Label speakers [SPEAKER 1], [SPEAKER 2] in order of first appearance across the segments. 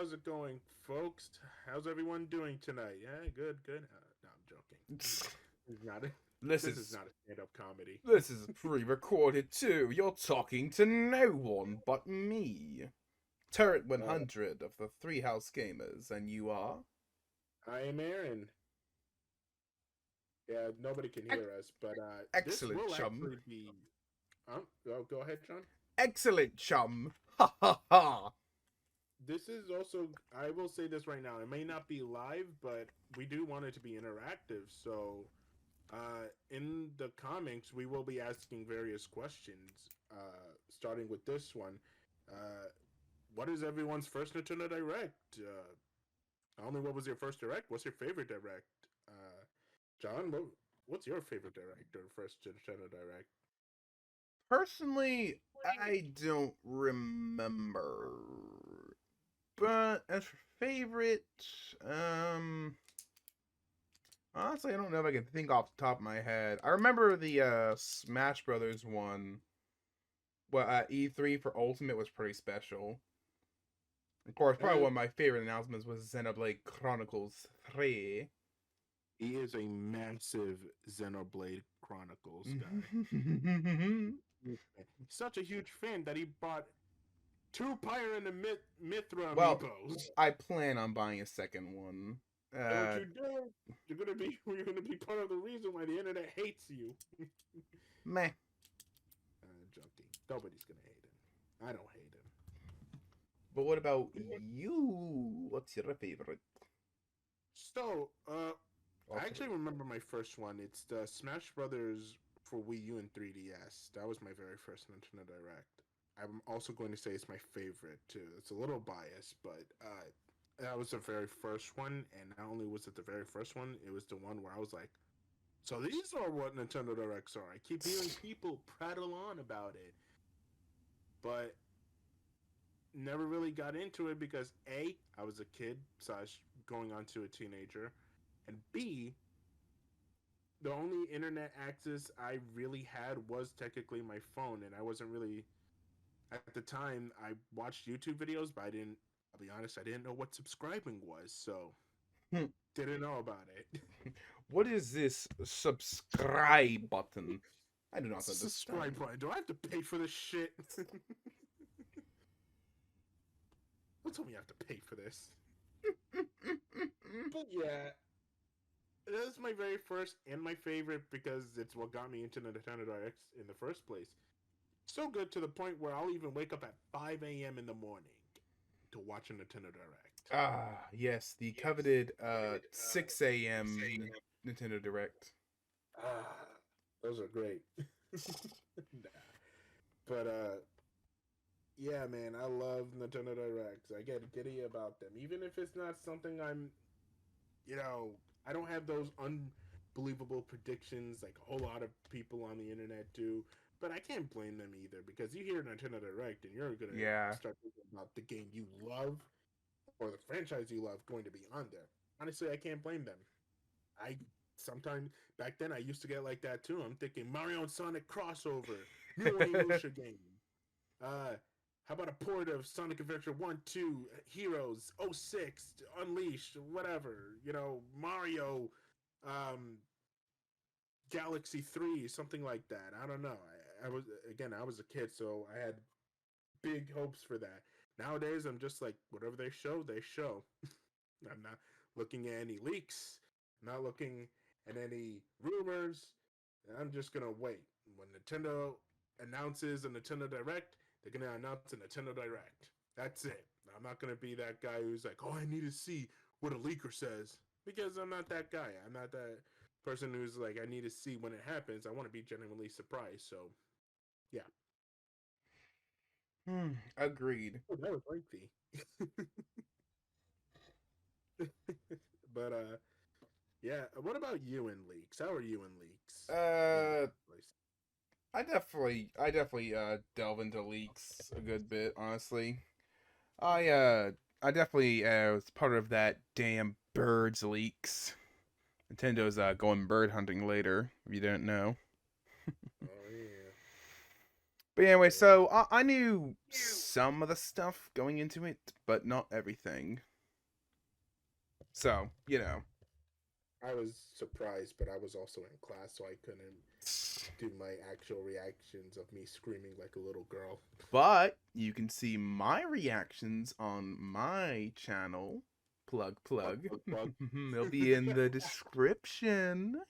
[SPEAKER 1] how's it going, folks? How's everyone doing tonight? Yeah, good, good. No, I'm joking. It's not.
[SPEAKER 2] This
[SPEAKER 1] This is
[SPEAKER 2] is
[SPEAKER 1] not a stand-up comedy.
[SPEAKER 2] this is pre-recorded too. You're talking to no one but me. Turret
[SPEAKER 1] Uh,
[SPEAKER 2] 100 of the Three House Gamers, and you are
[SPEAKER 1] I am Aaron. Yeah, nobody can
[SPEAKER 2] Ex-
[SPEAKER 1] hear us, but this
[SPEAKER 2] excellent
[SPEAKER 1] will
[SPEAKER 2] chum.
[SPEAKER 1] actually be. Go ahead, John.
[SPEAKER 2] Excellent chum. Ha ha ha.
[SPEAKER 1] This is also. I will say this right now. It may not be live, but we do want it to be interactive. So, in the comics, we will be asking various questions. Starting with this one. Uh, what is everyone's first Nintendo Direct? Not only what was your first Direct, what's your favorite Direct? John, what's your favorite Direct or first Nintendo Direct?
[SPEAKER 2] Personally, I don't remember. But as for favorite, um, honestly, I don't know if I can think off the top of my head. I remember the Smash Brothers one. Well, E3 for Ultimate was pretty special. Of course, probably
[SPEAKER 1] Uh,
[SPEAKER 2] one of my favorite announcements was Xenoblade Chronicles 3.
[SPEAKER 1] he is a massive Xenoblade Chronicles guy. Such a huge fan that he bought two Pyre and the Mithra
[SPEAKER 2] Well,
[SPEAKER 1] amiibos.
[SPEAKER 2] I plan on buying a second one.
[SPEAKER 1] Don't you dare! You're gonna be part of the reason why the internet hates you.
[SPEAKER 2] Meh.
[SPEAKER 1] Joking. Nobody's gonna hate him. I don't hate him.
[SPEAKER 2] But what about you? What's your favorite?
[SPEAKER 1] So, I
[SPEAKER 2] Also,
[SPEAKER 1] actually remember my first one. It's the Smash Brothers for Wii U and 3DS. That was my very first Nintendo Direct. I'm also going to say it's my favorite too. It's a little biased, but that was the very first one. And not only was it the very first one, it was the one where I was like, "So these are what Nintendo Directs are." I keep hearing people prattle on about it, but never really got into it because A, I was a kid slash going on to a teenager, and B, the only internet access I really had was technically my phone, and I wasn't really at the time. I watched YouTube videos, but I didn't. I'll be honest, I didn't know what subscribing was, so didn't know about it.
[SPEAKER 2] what is this subscribe button? I do not
[SPEAKER 1] Subscribe
[SPEAKER 2] understand.
[SPEAKER 1] button. Do I have to pay for this shit? Don't tell me I have to pay for this. But yeah, that was my very first and my favorite because it's what got me into Nintendo Directs in the first place. So good to the point where I'll even wake up at 5 a.m. in the morning to watch a Nintendo Direct.
[SPEAKER 2] Ah, yes, the coveted 6 a.m. Nintendo Direct.
[SPEAKER 1] Ah, those are great. Nah. But yeah, man, I love Nintendo Directs. I get giddy about them, even if it's not something you know, I don't have those unbelievable predictions like a whole lot of people on the internet do. But I can't blame them either because you hear Nintendo Direct and you're gonna
[SPEAKER 2] Yeah.
[SPEAKER 1] start thinking about the game you love or the franchise you love going to be on there. Honestly, I can't blame them. I sometimes back then I used to get like that too. I'm thinking Mario and Sonic crossover, new Onimusha game. Uh, how about a port of Sonic Adventure 1, 2, Heroes, '06, Unleashed, whatever, Mario, um, Galaxy 3, something like that. I don't know. I was a kid, so I had big hopes for that. Nowadays, I'm just like, whatever they show, they show. I'm not looking at any leaks, not looking at any rumors. I'm just gonna wait. When Nintendo announces a Nintendo Direct, they're gonna announce a Nintendo Direct. That's it. I'm not gonna be that guy who's like, oh, I need to see what a leaker says. Because I'm not that guy. I'm not that person who's like, I need to see when it happens. I want to be genuinely surprised. So, yeah.
[SPEAKER 2] Agreed.
[SPEAKER 1] Oh, that was lengthy. But yeah. What about you and leaks? How are you and leaks? In the
[SPEAKER 2] Uh,
[SPEAKER 1] first place.
[SPEAKER 2] I definitely delve into leaks a good bit, honestly. I uh, I definitely was part of that damn birds leaks. Nintendo's going bird hunting later, if you didn't know.
[SPEAKER 1] Oh yeah.
[SPEAKER 2] But anyway, so I knew some of the stuff going into it, but not everything. So, you know.
[SPEAKER 1] I was surprised, but I was also in class, so I couldn't do my actual reactions of me screaming like a little girl.
[SPEAKER 2] But you can see my reactions on my channel. Plug.
[SPEAKER 1] Plug, plug.
[SPEAKER 2] They'll be in the description.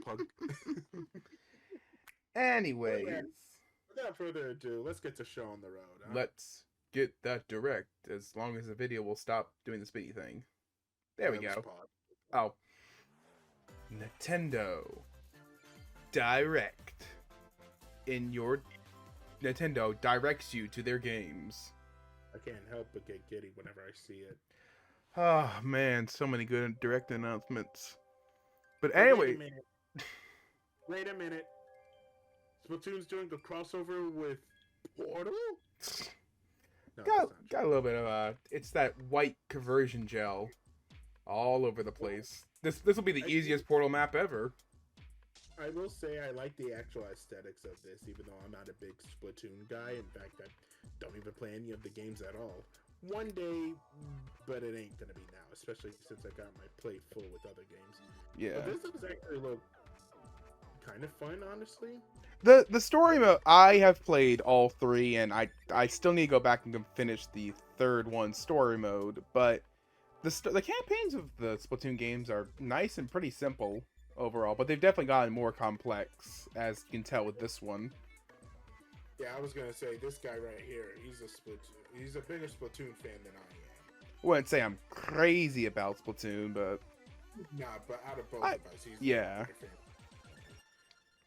[SPEAKER 1] Plug.
[SPEAKER 2] Anyways,
[SPEAKER 1] Without further ado, let's get the show on the road. Huh?
[SPEAKER 2] let's get that direct, as long as the video will stop doing the spinny thing. There we go. Oh. Nintendo Direct. In your Nintendo directs you to their games.
[SPEAKER 1] I can't help but get giddy whenever I see it.
[SPEAKER 2] Oh man, so many good direct announcements. But anyway,
[SPEAKER 1] Wait a minute. Splatoon's doing a crossover with Portal? No,
[SPEAKER 2] got a little bit of it's that white conversion gel all over the place. This will be the easiest Portal map ever.
[SPEAKER 1] I will say I like the actual aesthetics of this, even though I'm not a big Splatoon guy. In fact, I don't even play any of the games at all. One day, but it ain't gonna be now, especially since I got my plate full with other games.
[SPEAKER 2] Yeah.
[SPEAKER 1] But this looks actually look kind of fun, honestly.
[SPEAKER 2] The story mode, I have played all three, and I still need to go back and finish the third one, story mode. But the campaigns of the Splatoon games are nice and pretty simple overall, but they've definitely gotten more complex, as you can tell with this one.
[SPEAKER 1] Yeah, I was gonna say this guy right here. He's a bigger Splatoon fan than I am.
[SPEAKER 2] I wouldn't say I'm crazy about Splatoon, but
[SPEAKER 1] nah, but out of both of us, he's
[SPEAKER 2] yeah.
[SPEAKER 1] a bigger fan.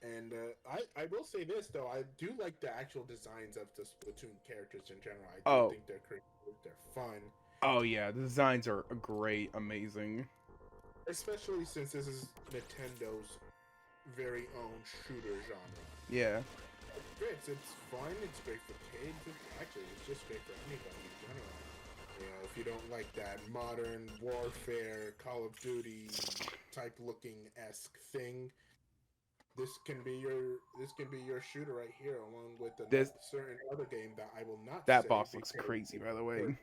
[SPEAKER 1] And I will say this though, I do like the actual designs of the Splatoon characters in general. I do think they're creative, they're fun.
[SPEAKER 2] Oh yeah, the designs are great, amazing.
[SPEAKER 1] Especially since this is Nintendo's very own shooter genre.
[SPEAKER 2] Yeah.
[SPEAKER 1] It's fun, it's great for kids, actually it's just great for anybody in general. You know, if you don't like that modern warfare, Call of Duty type looking-esque thing, this can be your shooter right here, along with a certain other game that I will not.
[SPEAKER 2] That boss looks crazy, by the way.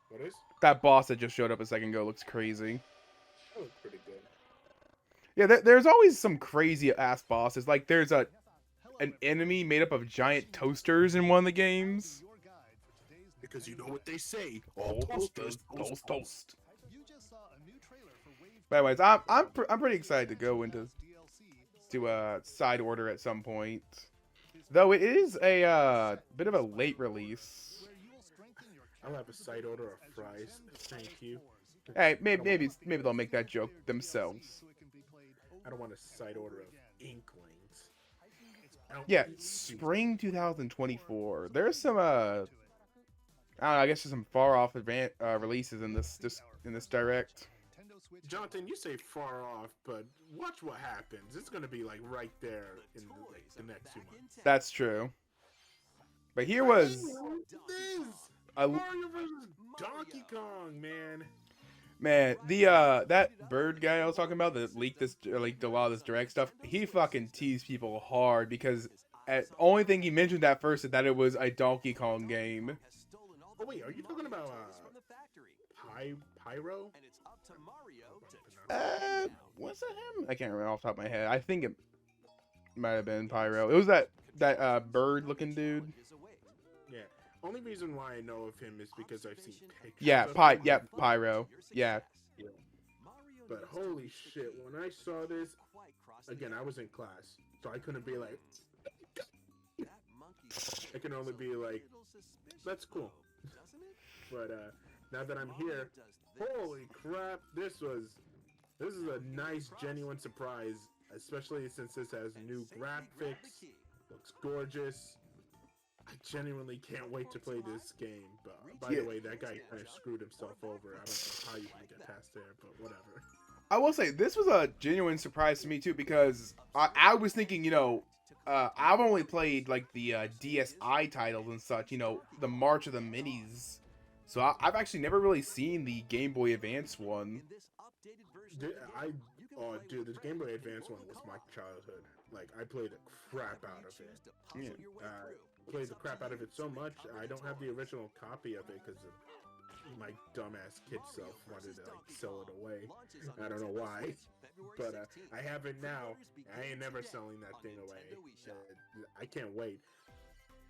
[SPEAKER 1] What is?
[SPEAKER 2] That boss that just showed up a second ago looks crazy.
[SPEAKER 1] That looks pretty good.
[SPEAKER 2] Yeah, there's always some crazy ass bosses. Like there's an enemy made up of giant toasters in one of the games.
[SPEAKER 1] Because you know what they say,
[SPEAKER 2] all toasters toast. But anyways, I'm pretty excited to go into side order at some point. Though it is a bit of a late release.
[SPEAKER 1] I'll have a side order of fries. Thank you.
[SPEAKER 2] Hey, maybe they'll make that joke themselves.
[SPEAKER 1] I don't want a side order of Inklings.
[SPEAKER 2] Yeah, spring 2024. There's some I don't know, I guess there's some far off releases in this direct.
[SPEAKER 1] Jonathan, you say far off, but watch what happens. It's gonna be like right there in the next few months.
[SPEAKER 2] That's true. But here was
[SPEAKER 1] Mario vs. Donkey Kong, man.
[SPEAKER 2] Man, the that bird guy I was talking about that leaked a lot of this direct stuff, he fucking teased people hard because only thing he mentioned at first is that it was a Donkey Kong game.
[SPEAKER 1] Oh wait, are you talking about Pyro?
[SPEAKER 2] Was it him? I can't remember off the top of my head. I think it might have been Pyro. It was that bird looking dude.
[SPEAKER 1] Yeah. Only reason why I know of him is because I've seen pictures.
[SPEAKER 2] Yeah, Pyro. Yeah.
[SPEAKER 1] But holy shit, when I saw this, again, I was in class, so I couldn't be like, I can only be like, that's cool. But now that I'm here, holy crap, this is a nice, genuine surprise, especially since this has new graphics, looks gorgeous. I genuinely can't wait to play this game. But by the way, that guy kind of screwed himself over. I don't know how you can get past there, but whatever.
[SPEAKER 2] I will say, this was a genuine surprise to me, too, because I was thinking, I've only played, like, the DSi titles and such, the March of the Minis. So I've actually never really seen the Game Boy Advance one.
[SPEAKER 1] Oh, dude, the Game Boy Advance one was my childhood. Like, I played the crap out of it. Played the crap out of it so much, I don't have the original copy of it because my dumbass kid self wanted to like sell it away. I don't know why, but I have it now. I ain't never selling that thing away. I can't wait.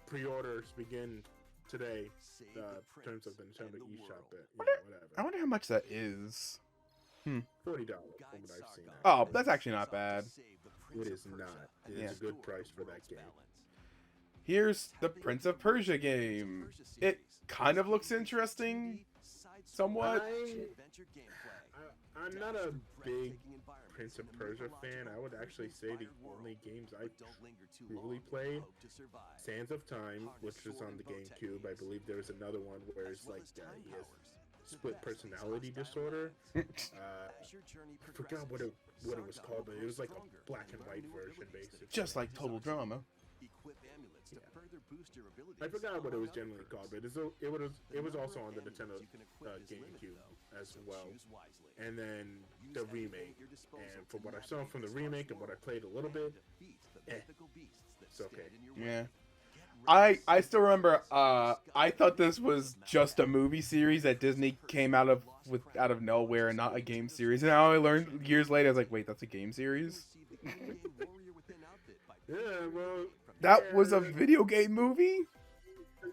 [SPEAKER 1] Pre-orders begin today. Terms of the Nintendo eShop, but whatever.
[SPEAKER 2] I wonder how much that is.
[SPEAKER 1] $40 from what I've seen.
[SPEAKER 2] Oh, that's actually not bad.
[SPEAKER 1] It is not. It is a good price for that game.
[SPEAKER 2] Here's the Prince of Persia game. It kind of looks interesting, somewhat.
[SPEAKER 1] I'm not a big Prince of Persia fan. I would actually say the only games I truly played, Sands of Time, which is on the GameCube. I believe there was another one where it's like he has split personality disorder. I forgot what it was called, but it was like a black and white version, basically.
[SPEAKER 2] Just like Total Drama.
[SPEAKER 1] I forgot what it was generally called, but it was also on the Nintendo GameCube as well. And then the remake. And from what I saw from the remake and what I played a little bit, it's okay.
[SPEAKER 2] Yeah. I still remember I thought this was just a movie series that Disney came out of nowhere and not a game series. And now I learned years later, I was like, wait, that's a game series?
[SPEAKER 1] Yeah, well,
[SPEAKER 2] that was a video game movie?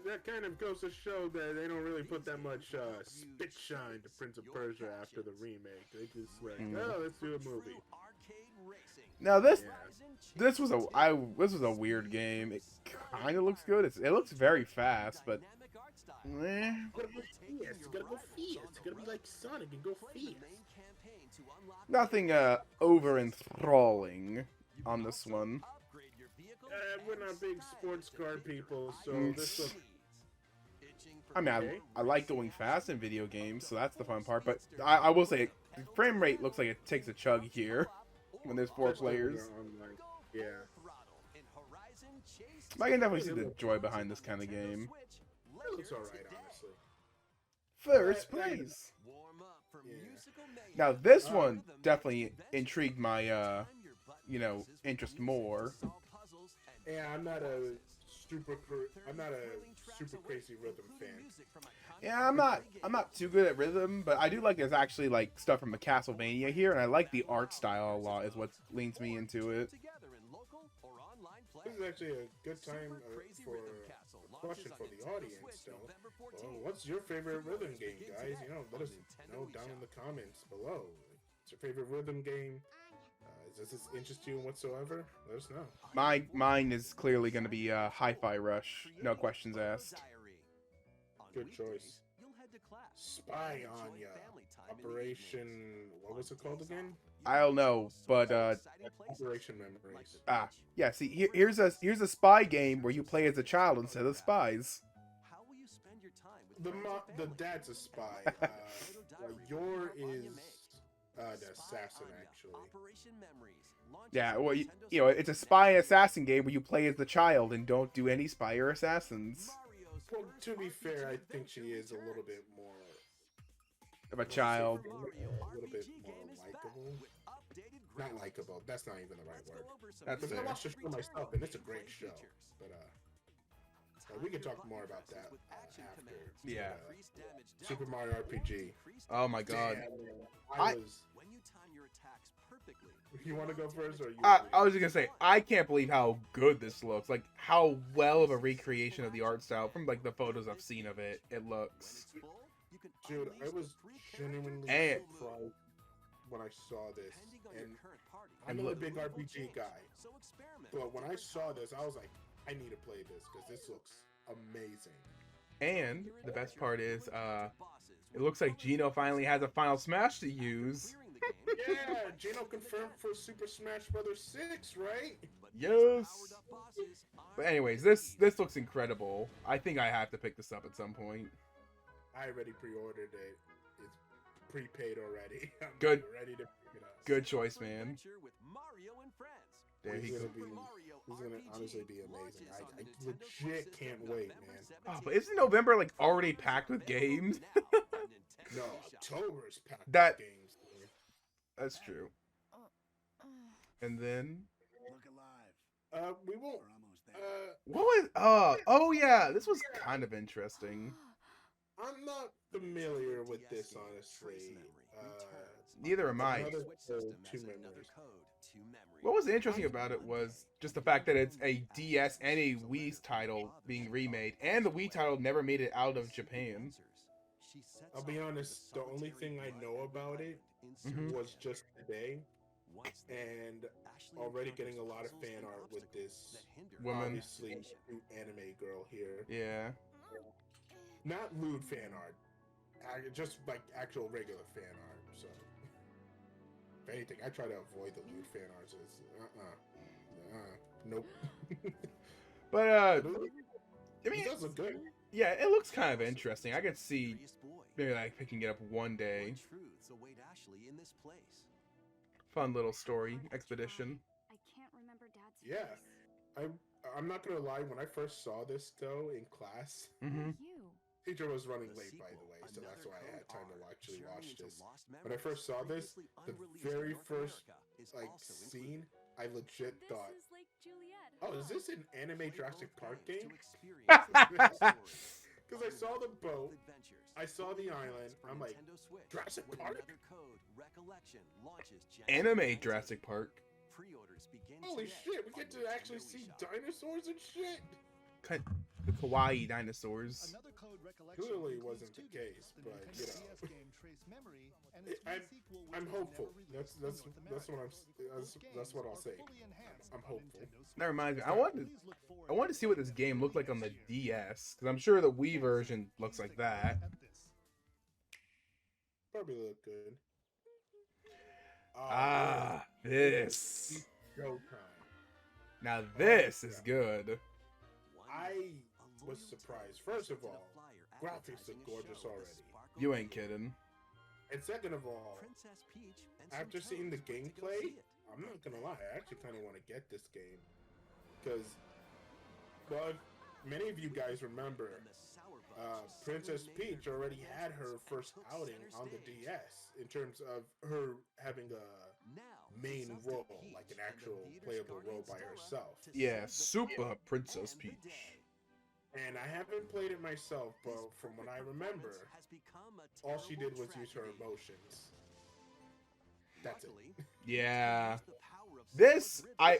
[SPEAKER 1] That kind of goes to show that they don't really put that much spit shine to Prince of Persia after the remake. They just like, oh, let's do a movie.
[SPEAKER 2] Now this was a weird game. It kind of looks good. It looks very fast, but
[SPEAKER 1] you gotta go fast. You gotta go fast. You gotta be like Sonic and go fast.
[SPEAKER 2] Nothing over enthralling on this one.
[SPEAKER 1] We're not big sports car people, so this looks...
[SPEAKER 2] I mean, I like going fast in video games, so that's the fun part. But I will say, the frame rate looks like it takes a chug here when there's 4 players.
[SPEAKER 1] Yeah.
[SPEAKER 2] I can definitely see the joy behind this kind of game.
[SPEAKER 1] It looks alright, honestly.
[SPEAKER 2] First place. Now this one definitely intrigued my interest more.
[SPEAKER 1] Yeah, I'm not a super crazy rhythm fan.
[SPEAKER 2] Yeah, I'm not too good at rhythm, but I do like there's actually like stuff from a Castlevania here, and I like the art style a lot. Is what leans me into it.
[SPEAKER 1] This is actually a good time for a question for the audience. So, well, what's your favorite rhythm game, guys? Let us know down in the comments below. What's your favorite rhythm game? Does this interest you whatsoever? Let us know.
[SPEAKER 2] Mine is clearly going to be Hi-Fi Rush. No questions asked.
[SPEAKER 1] Good choice. Spy on ya. Operation... What was it called again?
[SPEAKER 2] I don't know, but
[SPEAKER 1] Operation Memories.
[SPEAKER 2] Yeah. See, here's a spy game where you play as a child instead of spies.
[SPEAKER 1] The dad's a spy. Yor is the assassin, actually.
[SPEAKER 2] Yeah, well, it's a spy assassin game where you play as the child and don't do any spy or assassins.
[SPEAKER 1] Well, to be fair, I think she is a little bit more
[SPEAKER 2] of a child.
[SPEAKER 1] A little bit more likable. Not likable. That's not even the right word.
[SPEAKER 2] That's
[SPEAKER 1] I watched the show myself, and it's a great show. But we can talk more about that after.
[SPEAKER 2] Yeah.
[SPEAKER 1] Super Mario RPG.
[SPEAKER 2] Oh my god.
[SPEAKER 1] Damn, you want to go first, or you?
[SPEAKER 2] I was just gonna say, I can't believe how good this looks. Like how well of a recreation of the art style from like the photos I've seen of it. It looks.
[SPEAKER 1] Dude, I was genuinely surprised when I saw this, and I'm a big RPG guy. But when I saw this, I was like, I need to play this because this looks amazing.
[SPEAKER 2] And the best part is, it looks like Gino finally has a Final Smash to use.
[SPEAKER 1] Yeah, Gino confirmed for Super Smash Bros. 6, right?
[SPEAKER 2] Yes. But anyways, this looks incredible. I think I have to pick this up at some point.
[SPEAKER 1] I already pre-ordered it. It's prepaid already. I'm
[SPEAKER 2] Good.
[SPEAKER 1] Ready to pick it up.
[SPEAKER 2] Good choice, man. There he goes.
[SPEAKER 1] This is gonna honestly be amazing. I legit can't wait, man.
[SPEAKER 2] Oh, but isn't November like already packed with games?
[SPEAKER 1] No, October is packed
[SPEAKER 2] That-
[SPEAKER 1] with games.
[SPEAKER 2] That's true. And then
[SPEAKER 3] Look alive.
[SPEAKER 1] We won't.
[SPEAKER 3] We're almost there.
[SPEAKER 2] what was? Oh yeah, this was kind of interesting.
[SPEAKER 1] I'm not familiar with this, honestly.
[SPEAKER 2] Neither am I.
[SPEAKER 1] Another code to memories.
[SPEAKER 2] What was interesting about it was just the fact that it's a DS and a Wii's title being remade, and the Wii title never made it out of Japan.
[SPEAKER 1] I'll be honest, the only thing I know about it was just today, and already getting a lot of fan art with this
[SPEAKER 2] Woman.
[SPEAKER 1] obviously new anime girl here.
[SPEAKER 2] Yeah.
[SPEAKER 1] Not lewd fan art, just like actual regular fan art. So, if anything, I try to avoid the lewd fan arts. Nope.
[SPEAKER 2] But I mean,
[SPEAKER 1] It does look good.
[SPEAKER 2] yeah, it looks kind of interesting. I could see maybe like picking it up one day. Fun little story expedition.
[SPEAKER 4] I can't remember Dad's
[SPEAKER 1] Yeah.
[SPEAKER 4] face.
[SPEAKER 1] I'm not gonna lie. When I first saw this though in class,
[SPEAKER 2] Mm-hmm.
[SPEAKER 4] You.
[SPEAKER 1] teacher was running late, by the way, so that's why I had time to actually watch this. When I first saw this, the very first like scene, I legit
[SPEAKER 4] This
[SPEAKER 1] thought,
[SPEAKER 4] is like Juliet.
[SPEAKER 1] "Oh, is this an anime Jurassic Park game?"
[SPEAKER 2] Mm-hmm.
[SPEAKER 1] Because I saw the boat, I saw the island. I'm like, Jurassic Park?
[SPEAKER 2] Anime Jurassic Park.
[SPEAKER 1] Holy shit! We get to actually see dinosaurs and shit.
[SPEAKER 2] The kawaii dinosaurs.
[SPEAKER 3] Another code recollection
[SPEAKER 1] Clearly
[SPEAKER 3] includes
[SPEAKER 1] wasn't the
[SPEAKER 3] 2 games,
[SPEAKER 1] case,
[SPEAKER 3] the
[SPEAKER 1] but
[SPEAKER 3] Nintendo
[SPEAKER 1] you know.
[SPEAKER 3] DS game Trace Memory and its
[SPEAKER 1] I'm-
[SPEAKER 3] sequel, which
[SPEAKER 1] I'm
[SPEAKER 3] was
[SPEAKER 1] hopeful.
[SPEAKER 3] never released in North
[SPEAKER 1] That's what
[SPEAKER 3] America. Both
[SPEAKER 1] that's what I'll
[SPEAKER 3] games
[SPEAKER 1] say.
[SPEAKER 3] are fully enhanced
[SPEAKER 1] I'm
[SPEAKER 3] on
[SPEAKER 1] hopeful.
[SPEAKER 3] Nintendo Switch.
[SPEAKER 2] That reminds me.
[SPEAKER 3] Please look forward
[SPEAKER 2] I wanted to see what this game looked like on the DS, because I'm sure the Wii version looks like that.
[SPEAKER 3] at this.
[SPEAKER 1] Probably look good.
[SPEAKER 2] This.
[SPEAKER 1] Showtime.
[SPEAKER 2] Now this is good.
[SPEAKER 1] I was surprised. First of all, graphics look gorgeous already.
[SPEAKER 2] You ain't kidding.
[SPEAKER 1] And second of all, after seeing the gameplay, I'm not gonna lie, I actually kind of want to get this game. Because, well, if many of you guys remember, Princess Peach already had her first outing on the DS in terms of her having a main role, like an actual playable role by herself.
[SPEAKER 2] Yeah, Super Princess Peach.
[SPEAKER 1] And I haven't played it myself, but from what I remember, all she did was use her emotions. That's it.
[SPEAKER 2] Yeah. This, I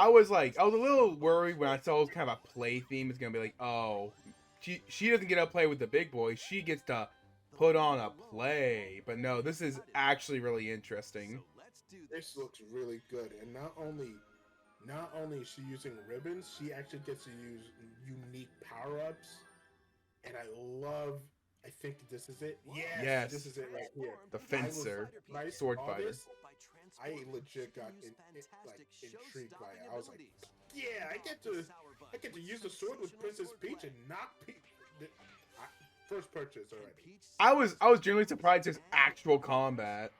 [SPEAKER 2] was a little worried when I saw it was kind of a play theme. It's gonna be like, oh, she doesn't get to play with the big boys. She gets to put on a play. But no, this is actually really interesting.
[SPEAKER 1] This looks really good, and not only is she using ribbons, she actually gets to use unique power-ups. And I think this is it.
[SPEAKER 2] Yes.
[SPEAKER 1] This is it right here.
[SPEAKER 2] The fencer,
[SPEAKER 1] When I
[SPEAKER 2] sword
[SPEAKER 1] saw
[SPEAKER 2] fighter.
[SPEAKER 1] this, I legit got intrigued by it. I was like, yeah, I get to use the sword with Princess Peach and knock first purchase already.
[SPEAKER 2] I was genuinely surprised there's actual combat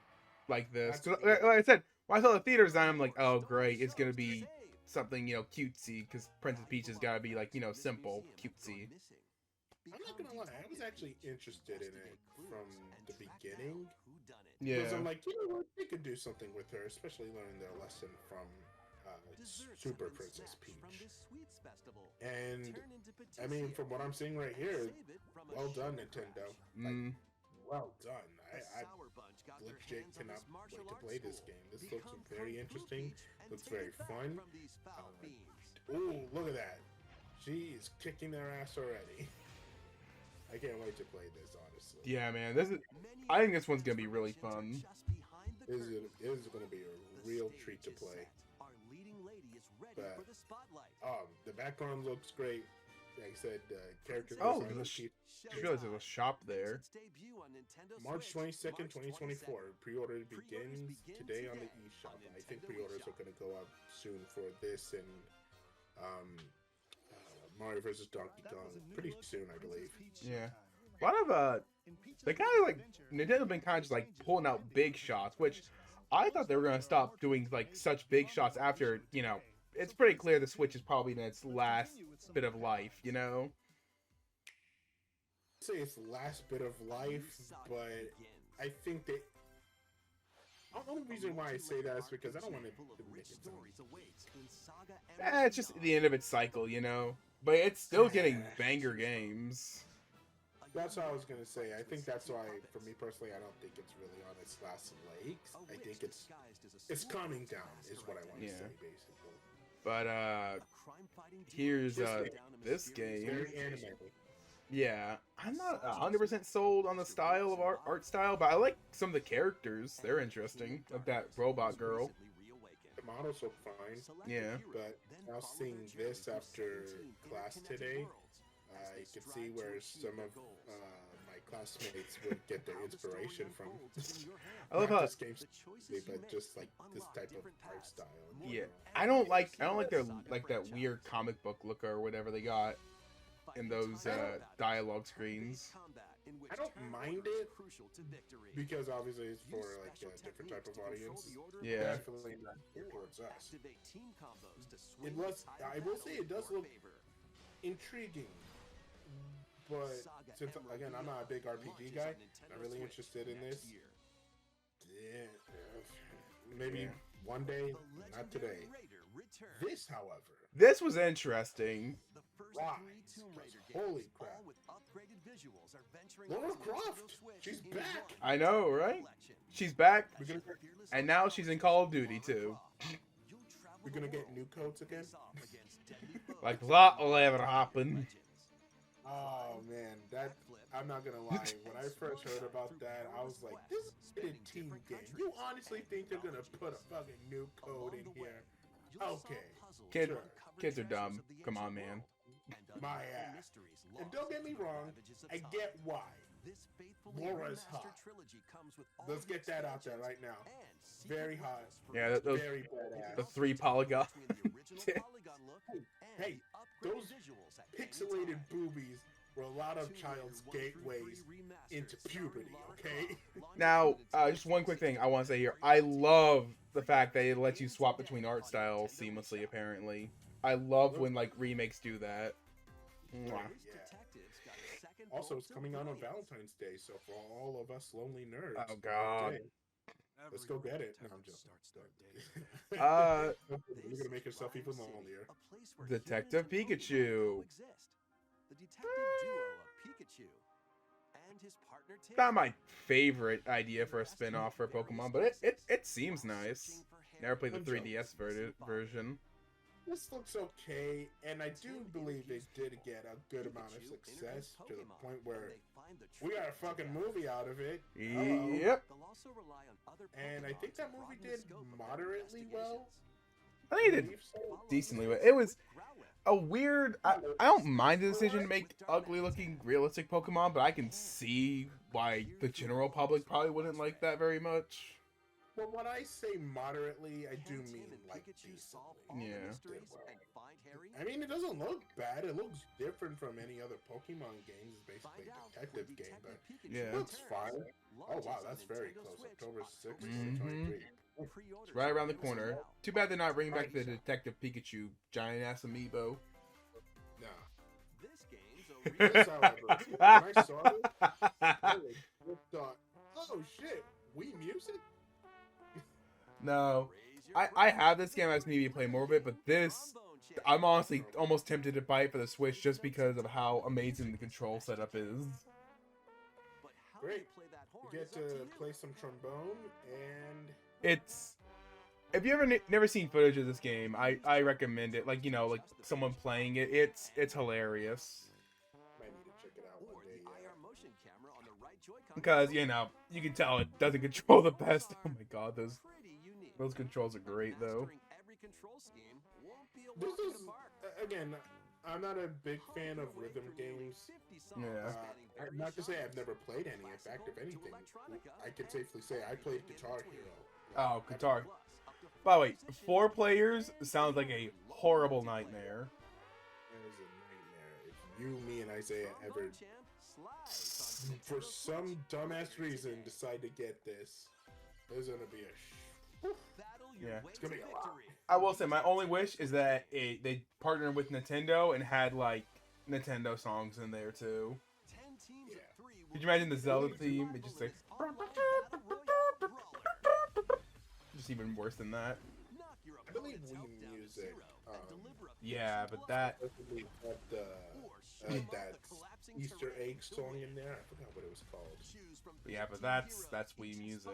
[SPEAKER 2] like this. 'Cause, like I said, when I saw the theater design, I'm like, oh great, it's gonna be something cutesy, because Princess Peach has gotta be simple, cutesy.
[SPEAKER 1] I'm not gonna lie, I was actually interested in it from the beginning.
[SPEAKER 2] Yeah.
[SPEAKER 1] Because I'm like, you know what, they could do something with her, especially learning their lesson from Super Princess Peach. And I mean, from what I'm seeing right here, well done, Nintendo.
[SPEAKER 2] Mm.
[SPEAKER 1] Well done. I legit cannot wait to play this game. This looks very interesting. Looks very fun. Ooh, look at that. She is kicking their ass already. I can't wait to play this, honestly.
[SPEAKER 2] Yeah, man. I think this one's gonna be really fun.
[SPEAKER 1] This is going to be a real treat to play. But, the background looks great. Like I said, character
[SPEAKER 2] Oh,
[SPEAKER 1] design
[SPEAKER 2] there's
[SPEAKER 1] looks
[SPEAKER 2] I just realized there's a shop there.
[SPEAKER 1] March 22nd, 2024. Pre-order begins today on the eShop. I think pre-orders are going to go up soon for this and Mario vs. Donkey Kong pretty soon, I believe.
[SPEAKER 2] Yeah. A lot of they kind of Nintendo's been kind of just pulling out big shots, which I thought they were gonna stop doing such big shots after it's pretty clear the Switch is probably in its last bit of life,
[SPEAKER 1] I'd say it's the last bit of life, but I think that The only reason why I say that is because I don't want to make it sound.
[SPEAKER 2] It's just the end of its cycle, you know. But it's still getting banger games.
[SPEAKER 1] That's what I was gonna say. I think that's why, for me personally, I don't think it's really on its last legs. I think it's calming down, is what I want to say, basically.
[SPEAKER 2] But here's this game.
[SPEAKER 1] Very anime.
[SPEAKER 2] Yeah, I'm not 100% sold on the style of art style, but I like some of the characters. They're interesting. Like that robot girl.
[SPEAKER 1] The models look fine.
[SPEAKER 2] Yeah.
[SPEAKER 1] But now seeing this after class today, I can see where some of my classmates would get their inspiration from.
[SPEAKER 2] I love
[SPEAKER 1] Not
[SPEAKER 2] how
[SPEAKER 1] this game, but just like this type of art style.
[SPEAKER 2] yeah. I don't like their like that weird comic book look or whatever they got in those dialogue screens.
[SPEAKER 1] I don't mind it because obviously it's for like a different type of audience.
[SPEAKER 2] Yeah.
[SPEAKER 1] Definitely not geared towards us. It was. I will say it does look intriguing, but since again I'm not a big RPG guy, I'm really interested in this. Yeah, maybe one day, not today. This, however,
[SPEAKER 2] This was interesting.
[SPEAKER 1] why? Holy crap! Lara Croft, she's back.
[SPEAKER 2] I know, right? She's back,
[SPEAKER 1] We're gonna,
[SPEAKER 2] and now she's in Call of Duty too.
[SPEAKER 1] we're gonna get new codes again.
[SPEAKER 2] Like that will ever happen.
[SPEAKER 1] Oh man, that I'm not gonna lie. When I first heard about that, I was like, "This is a team game. You honestly think they're gonna put a fucking new code in here?" Okay,
[SPEAKER 2] Kids are dumb. Come on, man.
[SPEAKER 1] my ass. And don't get me wrong, I get why. Laura's hot. Let's get that out there right now. Very hot.
[SPEAKER 2] Yeah, those
[SPEAKER 1] Very
[SPEAKER 2] the
[SPEAKER 1] badass.
[SPEAKER 2] 3 polygon.
[SPEAKER 1] Hey, those pixelated boobies were a lot of child's gateways into puberty. Okay.
[SPEAKER 2] Now, just one quick thing I want to say here. I love the fact that it lets you swap between art styles seamlessly, apparently. I love when, like, remakes do that. Mwah.
[SPEAKER 1] Yeah. Also, it's coming out on Valentine's Day, so for all of us lonely nerds.
[SPEAKER 2] Oh, God.
[SPEAKER 1] okay, let's go get it. No, I'm joking. You're gonna make yourself even lonelier.
[SPEAKER 2] Detective Pikachu. Not my favorite idea for a spin-off for Pokemon, but it seems nice. Never played the 3DS version.
[SPEAKER 1] This looks okay, and I do believe they did get a good amount of success to the point where we got a fucking movie out of it. Hello.
[SPEAKER 2] Yep.
[SPEAKER 1] And I think that movie did moderately well.
[SPEAKER 2] I think it did
[SPEAKER 1] Believe so.
[SPEAKER 2] decently well. It was a weird... I don't mind the decision to make ugly-looking, realistic Pokemon, but I can see why the general public probably wouldn't like that very much.
[SPEAKER 1] But when I say moderately, I do mean like decently.
[SPEAKER 2] Yeah.
[SPEAKER 1] Did well. I mean, it doesn't look bad. It looks different from any other Pokemon games. It's basically a detective game, but
[SPEAKER 2] Yeah.
[SPEAKER 1] it looks fine. Oh wow, that's very close. October 6th, 2023.
[SPEAKER 2] It's right around the corner. Too bad they're not bringing back the Detective Pikachu giant-ass amiibo.
[SPEAKER 1] Nah. This, however, when I saw it, I legit thought, oh shit, Wii Music?
[SPEAKER 2] No. I have this game. I just need to play more of it, but this... I'm honestly almost tempted to buy it for the Switch just because of how amazing the control setup is.
[SPEAKER 1] Great. You get to play some trombone, and
[SPEAKER 2] It's... If you ever never seen footage of this game, I recommend it. Like, you know, like someone playing it, it's hilarious.
[SPEAKER 1] might need to check it out one day. Yeah.
[SPEAKER 2] Because, you know, you can tell it doesn't control the best. Oh my god, those controls are great, though.
[SPEAKER 1] This is, again, I'm not a big fan of rhythm games.
[SPEAKER 2] Yeah.
[SPEAKER 1] I'm not to say I've never played any. In fact, if anything, I can safely say I played Guitar Hero.
[SPEAKER 2] Oh, Guitar. By the way, 4 players sounds like a horrible nightmare.
[SPEAKER 1] It is a nightmare. If you, me, and Isaiah ever, for some dumbass reason, decide to get this, there's gonna be a
[SPEAKER 2] Yeah.
[SPEAKER 1] it's gonna be a lot.
[SPEAKER 2] I will say, my only wish is that they partnered with Nintendo and had, like, Nintendo songs in there, too.
[SPEAKER 1] Yeah.
[SPEAKER 2] Could you imagine the Zelda theme? It just like... just even worse than that.
[SPEAKER 1] I believe Wii Music.
[SPEAKER 2] Yeah, but that.
[SPEAKER 1] Possibly had that Easter egg song in there. I forgot what it was called.
[SPEAKER 2] Yeah, but that's Wii Music.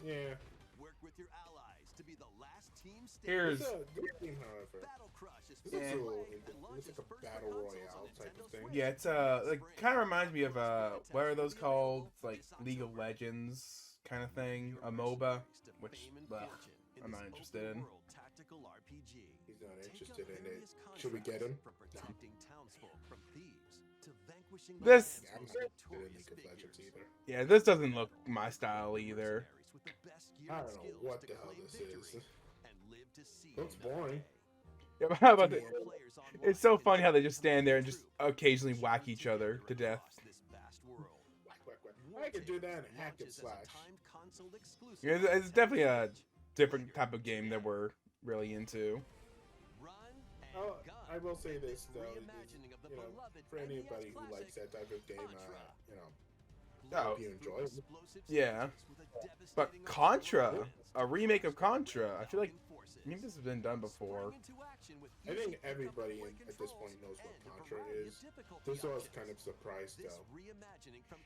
[SPEAKER 1] Yeah.
[SPEAKER 3] Work with your allies to be the last team
[SPEAKER 2] Here's.
[SPEAKER 1] It's a good game, however.
[SPEAKER 3] Battle Crush is
[SPEAKER 1] This is
[SPEAKER 2] Yeah.
[SPEAKER 1] a little, it's like a battle royale type of thing.
[SPEAKER 2] Yeah, it's like kind of reminds me of what are those called? It's like League of Legends kind of thing, a MOBA, which I'm not interested in.
[SPEAKER 1] He's not interested in it. Should we get him?
[SPEAKER 2] This-
[SPEAKER 1] Yeah, I'm not interested in League of Legends either.
[SPEAKER 2] Yeah, this doesn't look my style either.
[SPEAKER 1] I don't know what the hell this is. Looks boring.
[SPEAKER 2] Yeah, but how about the, it's so funny how they just stand there and just occasionally whack each other to death.
[SPEAKER 1] Whack, whack, whack. I could do that in a hack and slash.
[SPEAKER 2] Yeah, it's definitely a different type of game that we're really into.
[SPEAKER 1] Oh, I will say this though, you know, for anybody who likes that type of game, you know,
[SPEAKER 2] Oh,
[SPEAKER 1] hope you enjoy it.
[SPEAKER 2] yeah. But Contra, a remake of Contra, I feel like maybe this has been done before.
[SPEAKER 1] I think everybody at this point knows what Contra is. This was kind of surprised though.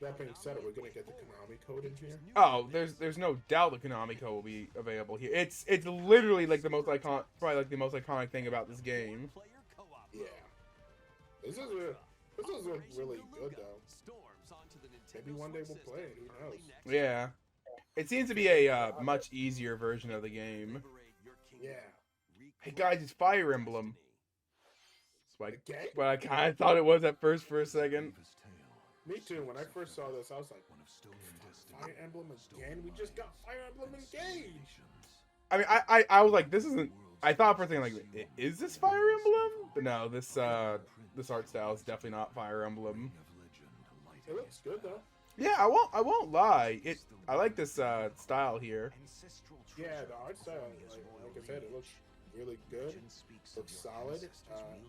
[SPEAKER 1] That being said, we're gonna get the Konami code in here.
[SPEAKER 2] Oh, there's no doubt the Konami code will be available here. It's literally like the most iconic, probably like the most iconic thing about this game.
[SPEAKER 1] Yeah. This is really good though. Maybe one day we'll play it. Who knows?
[SPEAKER 2] Yeah, it seems to be a much easier version of the game.
[SPEAKER 1] Yeah.
[SPEAKER 2] Hey guys, it's Fire Emblem. That's
[SPEAKER 1] Okay.
[SPEAKER 2] what I kind of thought it was at first for a second.
[SPEAKER 1] Me too. When I first saw this, I was like, Fire Emblem again? We just got Fire Emblem Engage.
[SPEAKER 2] I mean, I was like, this isn't. I thought for a second, like, is this Fire Emblem? But no, this art style is definitely not Fire Emblem.
[SPEAKER 1] It looks good though.
[SPEAKER 2] Yeah, I won't lie. I like this style here.
[SPEAKER 1] Yeah, the art style, like I said, it looks really good. Looks solid.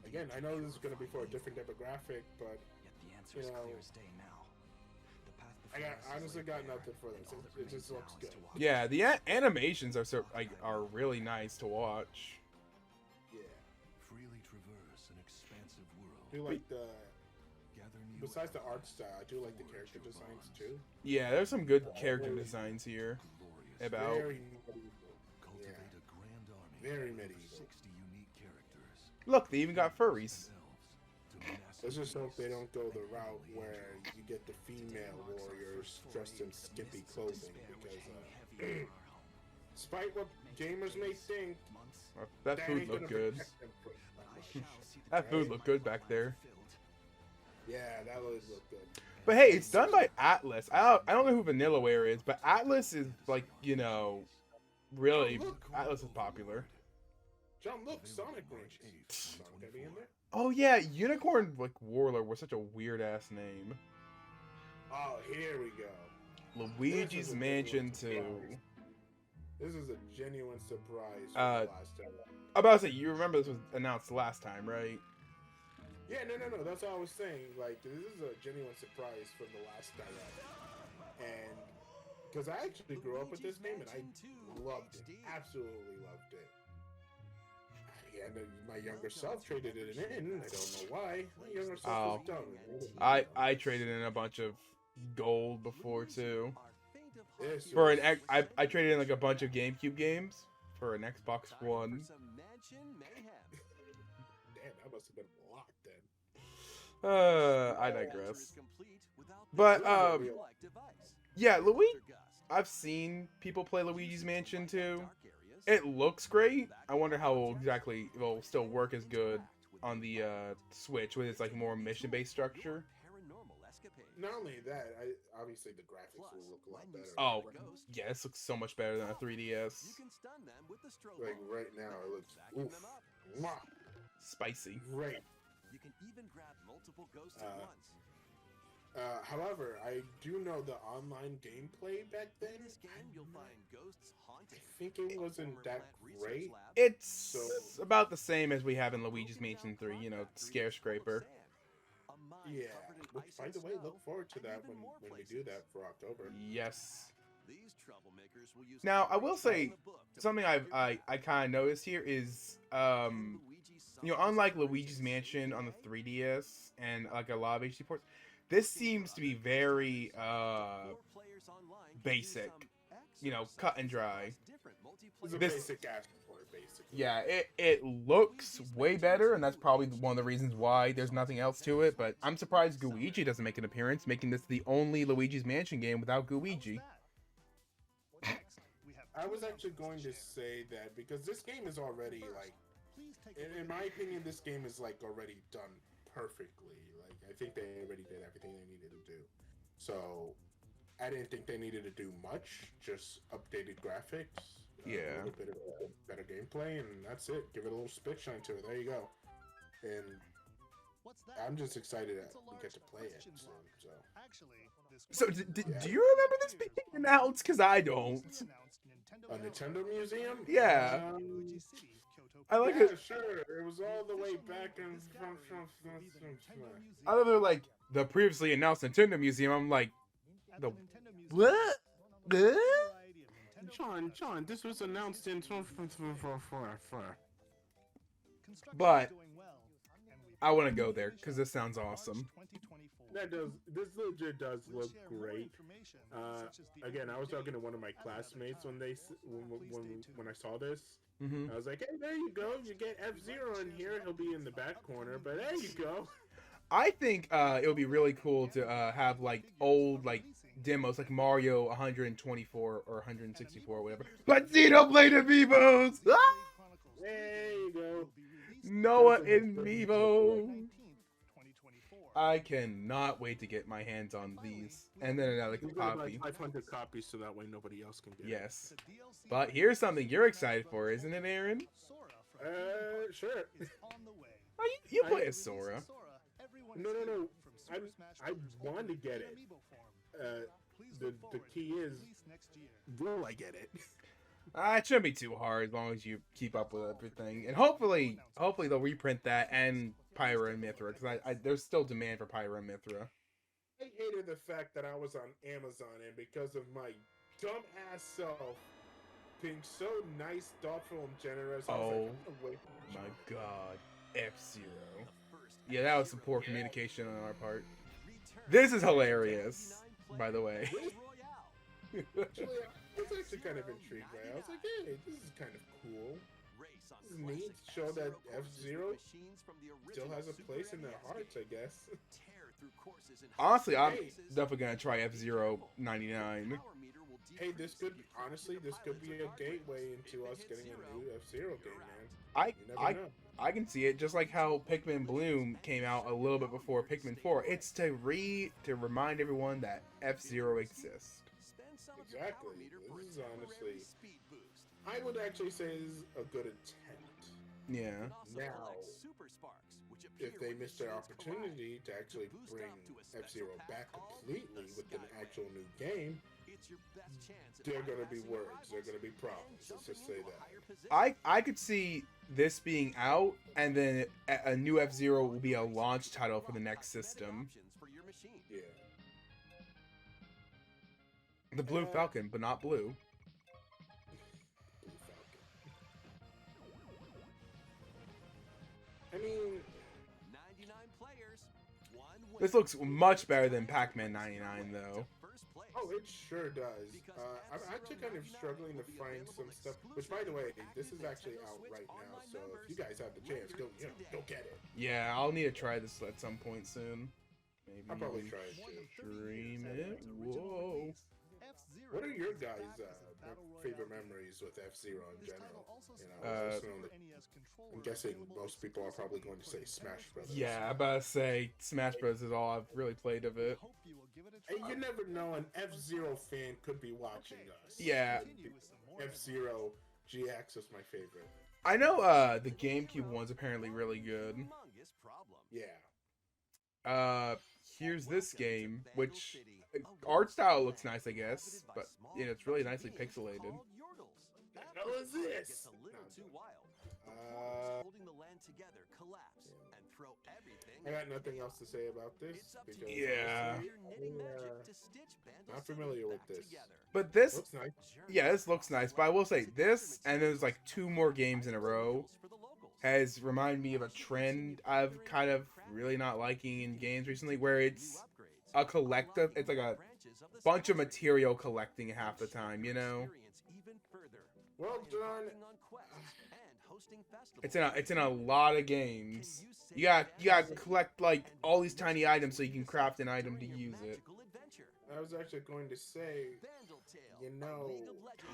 [SPEAKER 1] Again, I know this is going to be for a different demographic, but you know, I honestly got nothing for this. It just looks good.
[SPEAKER 2] Yeah, the animations are really nice to watch.
[SPEAKER 1] Yeah.
[SPEAKER 5] Freely traverse an expansive world.
[SPEAKER 1] I do like the.
[SPEAKER 5] Gather new
[SPEAKER 1] Besides the art style, I do like the character designs too.
[SPEAKER 2] Yeah, there's some good character designs here.
[SPEAKER 5] glorious
[SPEAKER 2] About
[SPEAKER 1] Very medieval.
[SPEAKER 5] cultivate a grand army.
[SPEAKER 1] Very
[SPEAKER 5] of
[SPEAKER 1] medieval.
[SPEAKER 5] 60 unique characters.
[SPEAKER 2] look, they even got furries.
[SPEAKER 1] Let's just hope they don't go the route where you get the female warriors dressed in skimpy clothing, because despite what gamers may think,
[SPEAKER 2] That
[SPEAKER 1] that
[SPEAKER 2] food
[SPEAKER 1] ain't
[SPEAKER 2] looked
[SPEAKER 1] gonna
[SPEAKER 2] good.
[SPEAKER 1] protect them from much.
[SPEAKER 2] That food looked good back there.
[SPEAKER 1] Yeah, that would look good.
[SPEAKER 2] But hey, it's done by Atlas. I don't know who Vanillaware is, but Atlas is like, you know, really Atlas is popular.
[SPEAKER 1] John, look, Sonic Rings. Sonic gonna be in there?
[SPEAKER 2] Oh yeah, Unicorn like Warlord was such a weird ass name.
[SPEAKER 1] Oh, here we go.
[SPEAKER 2] Luigi's Mansion 2.
[SPEAKER 1] This is a genuine surprise from
[SPEAKER 2] Uh,
[SPEAKER 1] the last time.
[SPEAKER 2] I'm about to say, you remember this was announced last time, right?
[SPEAKER 1] Yeah, no. That's what I was saying. Like, this is a genuine surprise from the last direct, and because I actually grew up with this game and I loved it, absolutely loved it. Yeah, and then my younger self traded it in. I don't know why. My younger self was dumb.
[SPEAKER 2] I traded in a bunch of gold before too.
[SPEAKER 1] This
[SPEAKER 2] For
[SPEAKER 1] was-
[SPEAKER 2] an I traded in like a bunch of GameCube games for an Xbox One.
[SPEAKER 1] Damn, that must have been a lot then.
[SPEAKER 2] I digress. But yeah, I've seen people play Luigi's Mansion 2. It looks great. I wonder how exactly it will still work as good on the Switch with its like more mission-based structure.
[SPEAKER 1] Not only that, obviously the graphics will look a lot better.
[SPEAKER 2] Oh, yeah, this looks so much better than a 3DS.
[SPEAKER 1] Like right now, it looks oof, mwah,
[SPEAKER 2] Spicy.
[SPEAKER 1] great.
[SPEAKER 3] You can even grab multiple ghosts
[SPEAKER 1] Uh,
[SPEAKER 3] at once.
[SPEAKER 1] However, I do know the online gameplay back then.
[SPEAKER 3] In this game, you'll find ghosts haunting.
[SPEAKER 1] I think it wasn't that great.
[SPEAKER 2] It's about the same as we have in Luigi's Mansion 3, you know, Scare Scraper.
[SPEAKER 1] Yeah. Which, by the way, look forward to that when we do that for October.
[SPEAKER 2] Yes.
[SPEAKER 3] These troublemakers will use
[SPEAKER 2] Now, I will
[SPEAKER 3] every trick in
[SPEAKER 2] say
[SPEAKER 3] the book to
[SPEAKER 2] something
[SPEAKER 3] prevent
[SPEAKER 2] I kind of noticed here is
[SPEAKER 3] Can Luigi
[SPEAKER 2] unlike
[SPEAKER 3] summon
[SPEAKER 2] Luigi's
[SPEAKER 3] his
[SPEAKER 2] Mansion on the
[SPEAKER 3] CDA?
[SPEAKER 2] 3DS and like a lot of HD ports, this seems to be very
[SPEAKER 3] Four players online can do
[SPEAKER 2] basic,
[SPEAKER 3] some
[SPEAKER 2] cut and
[SPEAKER 3] exercises
[SPEAKER 2] dry.
[SPEAKER 3] across different
[SPEAKER 1] It's a
[SPEAKER 3] multiplayer
[SPEAKER 2] This-
[SPEAKER 1] basic action for it, basically.
[SPEAKER 2] Yeah, it looks way better, and that's probably one of the reasons why there's nothing else to it. But I'm surprised Gooigi doesn't make an appearance, making this the only Luigi's Mansion game without Gooigi.
[SPEAKER 1] I was actually going to say that because this game is already like, in my opinion, this game is like already done perfectly. Like I think they already did everything they needed to do. So I didn't think they needed to do much. Just updated graphics,
[SPEAKER 2] Yeah.
[SPEAKER 1] a little bit of better gameplay, and that's it. Give it a little spit shine to it. There you go. And I'm just excited that we get to play it soon.
[SPEAKER 2] So, do you remember this being announced? Because I don't.
[SPEAKER 1] A Nintendo Museum?
[SPEAKER 2] Yeah. I like
[SPEAKER 1] Yeah,
[SPEAKER 2] it.
[SPEAKER 1] sure. It was all the way back in
[SPEAKER 2] Other than like the previously announced Nintendo Museum, I'm like, the what?
[SPEAKER 1] John, this was announced in
[SPEAKER 2] But I want to go there because this sounds awesome.
[SPEAKER 1] This legit does look great. Again, I was talking to one of my classmates when I saw this.
[SPEAKER 2] Hmm.
[SPEAKER 1] I was like, hey, there you go. You get F-Zero in here. He'll be in the back corner, but there you go.
[SPEAKER 2] I think it would be really cool to have like old like demos like Mario 124 or 164 or whatever. But Xenoblade Amiibos! Ah!
[SPEAKER 1] There you go.
[SPEAKER 2] Noah in Vivo. I cannot wait to get my hands on these. And then another
[SPEAKER 1] We've got
[SPEAKER 2] copy.
[SPEAKER 1] like 500 copies so that way nobody else can get it.
[SPEAKER 2] Yes. But here's something you're excited for, isn't it, Aaron?
[SPEAKER 1] Sure.
[SPEAKER 2] Oh, you play as Sora.
[SPEAKER 1] No. I want to get it. The key is, will I get it?
[SPEAKER 2] It shouldn't be too hard as long as you keep up with everything. And hopefully they'll reprint that and Pyra and Mithra, because there's still demand for Pyra and Mithra.
[SPEAKER 1] I hated the fact that I was on Amazon and because of my dumb ass self being so nice, thoughtful, and generous, I was like, I'm gonna wait for
[SPEAKER 2] My god. F-Zero. Yeah, that was some poor communication on our part. This is hilarious, by the way.
[SPEAKER 1] Actually, I was actually kind of intrigued by it. I was like, hey, this is kind of cool. This is neat to show that F-Zero still has a place in their hearts, I guess.
[SPEAKER 2] Honestly, I'm definitely gonna try F-Zero 99.
[SPEAKER 1] Hey, this could be a gateway into us getting a new F-Zero game, man. You never know.
[SPEAKER 2] I can see it, just like how Pikmin Bloom came out a little bit before Pikmin 4. It's to remind everyone that F-Zero exists.
[SPEAKER 1] Exactly. This is honestly, I would actually say this is a good attempt.
[SPEAKER 2] Yeah.
[SPEAKER 1] Now, if they miss their opportunity to actually bring F-Zero back completely with an actual new game, they're gonna be words. They're gonna be problems. Let's just say that.
[SPEAKER 2] I could see this being out, and then a new F-Zero will be a launch title for the next system.
[SPEAKER 1] Yeah.
[SPEAKER 2] The Blue Falcon, but not blue.
[SPEAKER 1] Blue Falcon. I mean,
[SPEAKER 3] 99 players, one win.
[SPEAKER 2] This looks much better than Pac-Man 99, though.
[SPEAKER 1] oh, it sure does. I'm actually kind of struggling to find some stuff. Which, by the way, this is actually out right now. So if you guys have the chance, go get it.
[SPEAKER 2] Yeah, I'll need to try this at some point soon. Maybe
[SPEAKER 1] I'll probably try it too.
[SPEAKER 2] stream it. Whoa.
[SPEAKER 1] What are your guys' favorite memories with F-Zero in general? I'm guessing most people are probably going to say Smash Brothers.
[SPEAKER 2] Yeah, I'm about to say Smash Bros. Is all I've really played of it.
[SPEAKER 1] Hey, you never know, an F-Zero fan could be watching us.
[SPEAKER 2] Yeah.
[SPEAKER 1] F-Zero GX is my favorite.
[SPEAKER 2] I know the GameCube one's apparently really good.
[SPEAKER 1] Yeah.
[SPEAKER 2] Here's this game, which art style looks nice, I guess, but it's really nicely pixelated.
[SPEAKER 1] The hell is this?
[SPEAKER 3] Holding the land together collapse, and throw everything
[SPEAKER 1] I got
[SPEAKER 3] at
[SPEAKER 1] nothing
[SPEAKER 3] chaos.
[SPEAKER 1] else to say about this
[SPEAKER 3] It's up to
[SPEAKER 1] because
[SPEAKER 3] you.
[SPEAKER 2] Yeah.
[SPEAKER 3] You're knitting magic
[SPEAKER 1] Yeah.
[SPEAKER 3] to stitch Bandle
[SPEAKER 1] Not
[SPEAKER 3] City
[SPEAKER 1] familiar with
[SPEAKER 3] back
[SPEAKER 1] this.
[SPEAKER 3] together.
[SPEAKER 2] But this,
[SPEAKER 1] looks nice.
[SPEAKER 2] yeah, this looks nice. But I will say this, and there's like 2 more games in a row, has reminded me of a trend I've kind of really not liking in games recently, where it's a collective. It's like a bunch of material collecting half the time, you know.
[SPEAKER 1] Well done.
[SPEAKER 2] It's in a lot of games. You got to collect like all these tiny items so you can craft an item to use it.
[SPEAKER 1] I was actually going to say, you know,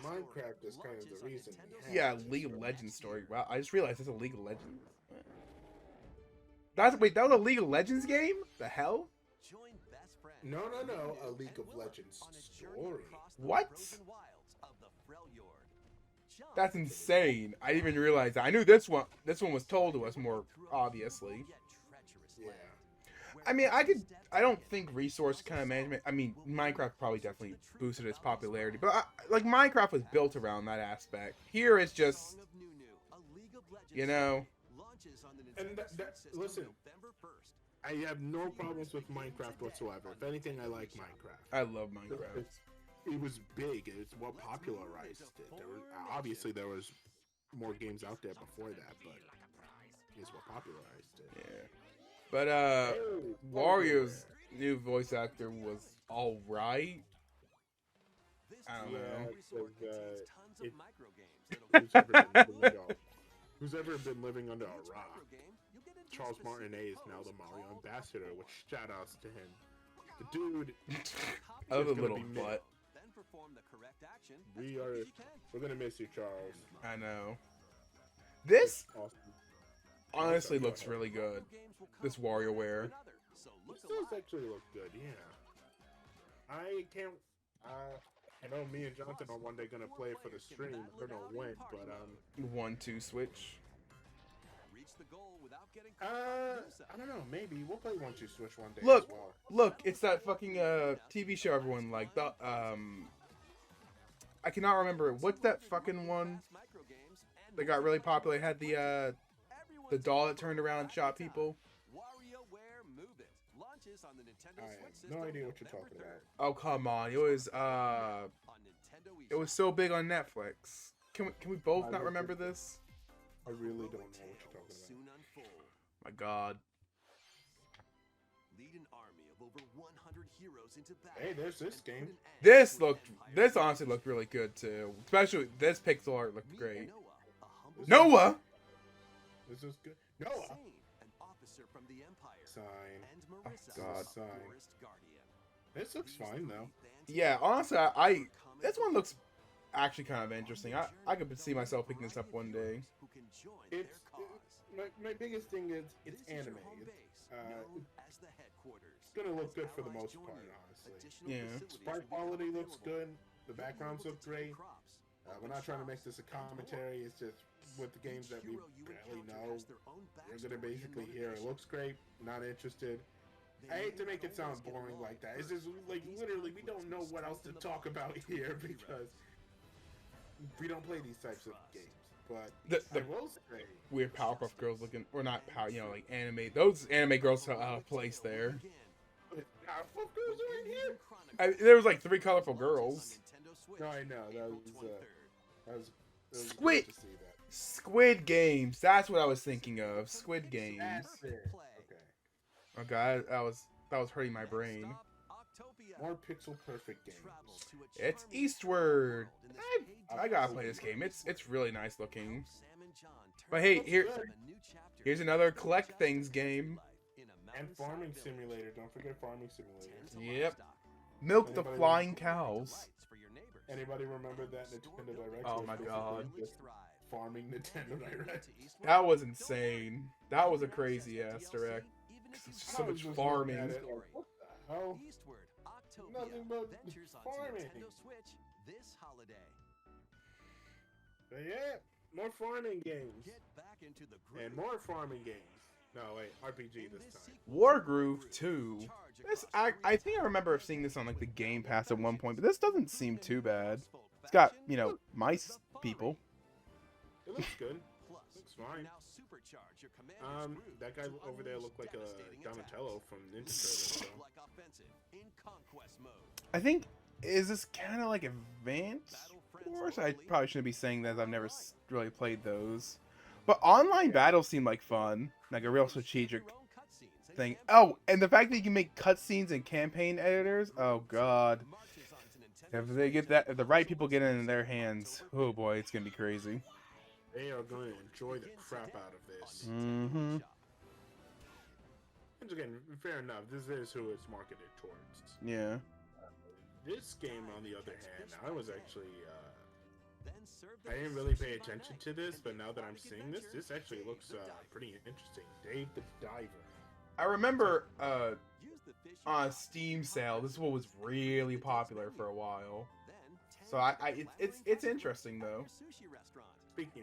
[SPEAKER 1] Minecraft is kind of the reason. we
[SPEAKER 2] Yeah,
[SPEAKER 1] have this,
[SPEAKER 2] League of
[SPEAKER 1] right?
[SPEAKER 2] Legends story. Wow, I just realized it's a League of Legends. That was a League of Legends game? The hell?
[SPEAKER 1] No, a League of Legends story.
[SPEAKER 2] What? That's insane. I didn't even realize that. I knew this one was told to us more obviously.
[SPEAKER 1] Yeah.
[SPEAKER 2] I mean, I don't think resource kind of management. I mean, Minecraft probably definitely boosted its popularity, but like Minecraft was built around that aspect. Here it's just, you know.
[SPEAKER 1] And listen, I have no problems with Minecraft whatsoever. If anything, I like Minecraft.
[SPEAKER 2] I love Minecraft.
[SPEAKER 1] It was big. It's what popularized it. Obviously, there was more games out there before that, but it's what popularized it.
[SPEAKER 2] Yeah. But Wario's new voice actor was all right. I don't know.
[SPEAKER 1] Who's ever been living under a rock? Charles Martinet is now the Mario ambassador, which shout outs to him. The dude.
[SPEAKER 2] I love
[SPEAKER 1] is
[SPEAKER 2] a
[SPEAKER 1] gonna
[SPEAKER 2] little
[SPEAKER 1] be mid.
[SPEAKER 2] butt.
[SPEAKER 1] We're gonna miss you, Charles.
[SPEAKER 2] I know. This
[SPEAKER 1] Awesome.
[SPEAKER 2] honestly looks really good. This WarioWare.
[SPEAKER 1] This does actually look good, yeah. I can't. I know me and Jonathan are one day gonna play for the stream. I don't know when, but
[SPEAKER 2] 1-2 switch.
[SPEAKER 1] I don't know. Maybe we'll play 1-2 switch one day.
[SPEAKER 2] Look,
[SPEAKER 1] as well.
[SPEAKER 2] look, it's that fucking TV show everyone liked. The I cannot remember what's that fucking one that got really popular. It had the doll that turned around and shot people.
[SPEAKER 1] I have no idea what you're talking about.
[SPEAKER 2] Oh come on, it was so big on Netflix. Can we both not remember this?
[SPEAKER 1] I really don't know what you're talking about.
[SPEAKER 2] My God.
[SPEAKER 1] Hey, there's this game.
[SPEAKER 2] This honestly looked really good too. Especially this pixel art looked great. Noah.
[SPEAKER 1] This is good. Noah. Sign.
[SPEAKER 2] God.
[SPEAKER 1] Sign. This looks fine though.
[SPEAKER 2] Yeah, honestly, I this one looks actually kind of interesting. I could see myself picking this up one day.
[SPEAKER 1] My biggest thing is it's anime. It's gonna look good for the most part, honestly.
[SPEAKER 2] Yeah.
[SPEAKER 1] Sprite quality looks good. The backgrounds look great. We're not trying to make this a commentary. It's just with the games that we barely know. We're gonna basically hear it looks great. Not interested. I hate to make it sound boring like that. It's just like literally we don't know what else to talk about here because we don't play these types of games. But
[SPEAKER 2] The
[SPEAKER 1] I will say,
[SPEAKER 2] weird Powerpuff Girls looking, or not power, like anime. Those anime girls have a place there.
[SPEAKER 1] Powerpuff Girls are in here.
[SPEAKER 2] There was like 3 colorful girls.
[SPEAKER 1] No, I know that was
[SPEAKER 2] Squid-
[SPEAKER 1] good to see that.
[SPEAKER 2] Squid Games. That's what I was thinking of. Squid Games.
[SPEAKER 1] That's it. Okay.
[SPEAKER 2] Okay, that was hurting my brain.
[SPEAKER 1] More pixel perfect games.
[SPEAKER 2] It's Eastward. I gotta play this game. It's really nice looking. But hey, here's another collect things game.
[SPEAKER 1] And Farming Simulator. Don't forget Farming Simulator.
[SPEAKER 2] Yep. Milk the flying cows.
[SPEAKER 1] Anybody remember that Nintendo Direct?
[SPEAKER 2] Oh
[SPEAKER 1] was
[SPEAKER 2] my
[SPEAKER 1] basically
[SPEAKER 2] God.
[SPEAKER 1] just Farming Nintendo Direct.
[SPEAKER 2] That was insane. That was a crazy ass direct. So
[SPEAKER 1] I was
[SPEAKER 2] much
[SPEAKER 1] just
[SPEAKER 2] farming.
[SPEAKER 1] looking at it like, what the hell? Nothing but farming. But yeah, more farming games. And more farming games. No, wait, RPG this time.
[SPEAKER 2] Wargroove 2. This I think I remember seeing this on like the Game Pass at one point, but this doesn't seem too bad. It's got, mice people.
[SPEAKER 1] It looks good. Looks fine.
[SPEAKER 3] Supercharge your commander's crew
[SPEAKER 1] That guy
[SPEAKER 3] to
[SPEAKER 1] over there
[SPEAKER 3] unleash
[SPEAKER 1] looked like a
[SPEAKER 3] devastating
[SPEAKER 1] Donatello
[SPEAKER 3] attacks.
[SPEAKER 1] from Ninja Turtles. So.
[SPEAKER 3] Like offensive in conquest mode.
[SPEAKER 2] I think, is this kind of like Advanced Wars? I probably shouldn't be saying that, as I've never really played those. But online battles seem like fun, like a real strategic thing. Oh, and the fact that you can make cutscenes and campaign editors. Oh god, if they get that, if the right people get it in their hands, oh boy, it's gonna be crazy.
[SPEAKER 1] They are going to enjoy the crap out of this.
[SPEAKER 2] Mm-hmm.
[SPEAKER 1] And again, fair enough. This is who it's marketed towards.
[SPEAKER 2] Yeah.
[SPEAKER 1] This game, on the other hand, I was actually. I didn't really pay attention to this, but now that I'm seeing this, this actually looks pretty interesting. Dave the Diver.
[SPEAKER 2] I remember on a Steam sale, this one was really popular for a while. So it's interesting though.
[SPEAKER 1] Speaking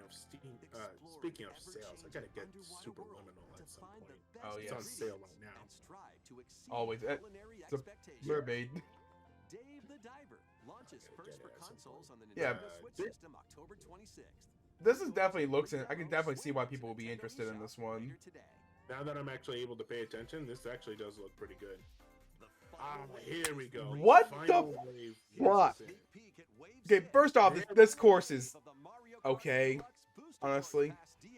[SPEAKER 1] of sales, I gotta get Superliminal at some point.
[SPEAKER 2] Oh
[SPEAKER 1] It's
[SPEAKER 2] yeah,
[SPEAKER 1] on sale right now.
[SPEAKER 2] always. It's a mermaid.
[SPEAKER 3] Dave the Diver launches first for consoles on the
[SPEAKER 2] Yeah.
[SPEAKER 3] Nintendo Switch system October 26th.
[SPEAKER 2] This is definitely looks. I can definitely see why people will be interested in this one.
[SPEAKER 3] Later today.
[SPEAKER 1] Now that I'm actually able to pay attention, this actually does look pretty good. Ah, here we go.
[SPEAKER 2] What
[SPEAKER 1] Final
[SPEAKER 2] the
[SPEAKER 1] wave
[SPEAKER 2] fuck?
[SPEAKER 1] is in.
[SPEAKER 2] Okay, first off, this course is okay. Honestly,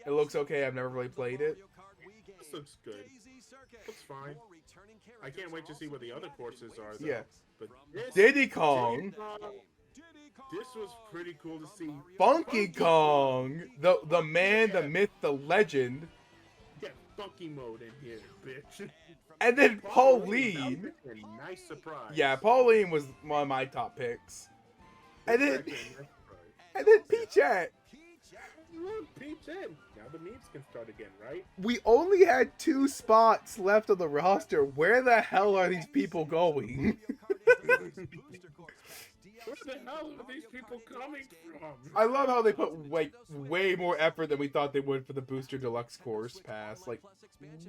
[SPEAKER 2] it looks okay. I've never really played it.
[SPEAKER 1] This looks good. Looks fine. I can't wait to see what the other courses are. Though.
[SPEAKER 2] Yeah.
[SPEAKER 1] But this,
[SPEAKER 2] Diddy Kong,
[SPEAKER 1] this was pretty cool to see.
[SPEAKER 2] Funky Kong, the man, the myth, the legend,
[SPEAKER 1] Get funky mode in here, bitch.
[SPEAKER 2] and then
[SPEAKER 1] That
[SPEAKER 2] Pauline.
[SPEAKER 1] was a nice surprise.
[SPEAKER 2] Yeah, Pauline was one of my top picks. And then
[SPEAKER 1] Actually, a nice surprise.
[SPEAKER 2] and then Peachette.
[SPEAKER 1] Look, Peach in. Now the memes can start again, right?
[SPEAKER 2] We only had 2 spots left on the roster. Where the hell are these people going?
[SPEAKER 1] Where the hell are these people coming from?
[SPEAKER 2] I love how they put like way more effort than we thought they would for the Booster Deluxe course pass. Like,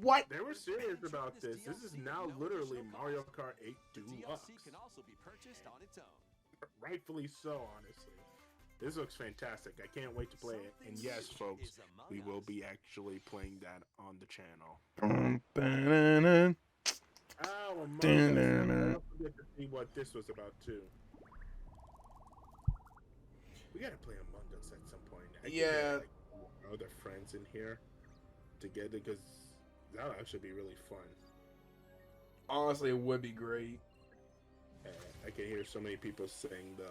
[SPEAKER 2] what?
[SPEAKER 1] They were serious about this. This is now literally Mario Kart 8 Deluxe.
[SPEAKER 3] can also be purchased on its own.
[SPEAKER 1] Rightfully so, honestly. This looks fantastic. I can't wait to play it. And yes, folks, we will be actually playing that on the channel. Oh, Among Us. I also get to see what this was about too. We gotta play Among Us at some point. I think I
[SPEAKER 2] Yeah.
[SPEAKER 1] like other friends in here together because that'll actually be really fun.
[SPEAKER 2] Honestly, it would be great.
[SPEAKER 1] I can hear so many people saying the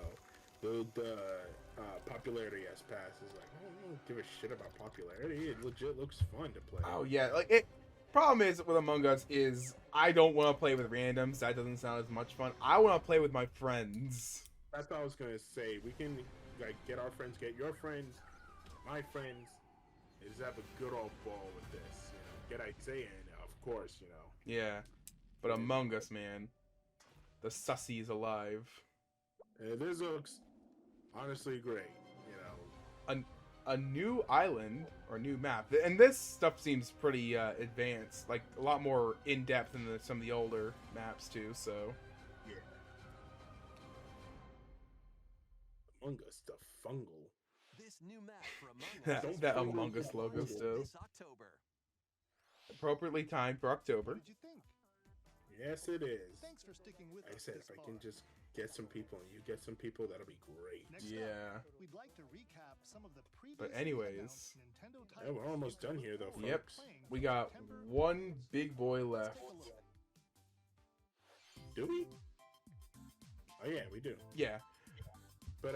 [SPEAKER 1] popularity as pass is like, I don't give a shit about popularity. It legit looks fun to play.
[SPEAKER 2] Oh yeah, like it. Problem is with Among Us is I don't want to play with randoms. That doesn't sound as much fun. I want to play with my friends.
[SPEAKER 1] That's what I was gonna say. We can like get our friends, get your friends, my friends, and just have a good old ball with this. You know, get Isaiah in, of course. You know.
[SPEAKER 2] Yeah, but Among Us, man, the sussy is alive.
[SPEAKER 1] This looks honestly great. You know.
[SPEAKER 2] A new island or new map, and this stuff seems pretty advanced, like a lot more in depth than some of the older maps too. So
[SPEAKER 1] Yeah. Among Us, the fungal.
[SPEAKER 3] This new map for Among
[SPEAKER 2] That-
[SPEAKER 3] Us is
[SPEAKER 2] that
[SPEAKER 3] coming
[SPEAKER 2] Among
[SPEAKER 3] out
[SPEAKER 2] Us logo still.
[SPEAKER 3] this October.
[SPEAKER 2] appropriately timed for October.
[SPEAKER 5] What did you think?
[SPEAKER 1] Yes, it is.
[SPEAKER 5] Thanks for sticking with
[SPEAKER 1] Like I
[SPEAKER 5] us
[SPEAKER 1] said,
[SPEAKER 5] this
[SPEAKER 1] if I
[SPEAKER 5] far.
[SPEAKER 1] can just get some people and you get some people, that'll be great.
[SPEAKER 5] Next
[SPEAKER 2] Yeah.
[SPEAKER 5] up, we'd like to recap some of the
[SPEAKER 2] But
[SPEAKER 5] previously
[SPEAKER 2] anyways.
[SPEAKER 5] announced Nintendo
[SPEAKER 1] Yeah,
[SPEAKER 5] titles
[SPEAKER 1] we're almost done here, though,
[SPEAKER 2] Yep,
[SPEAKER 1] folks.
[SPEAKER 2] we got one big boy
[SPEAKER 5] Let's
[SPEAKER 2] left.
[SPEAKER 5] take a look.
[SPEAKER 1] Do we? Oh yeah, we do.
[SPEAKER 2] Yeah,
[SPEAKER 1] But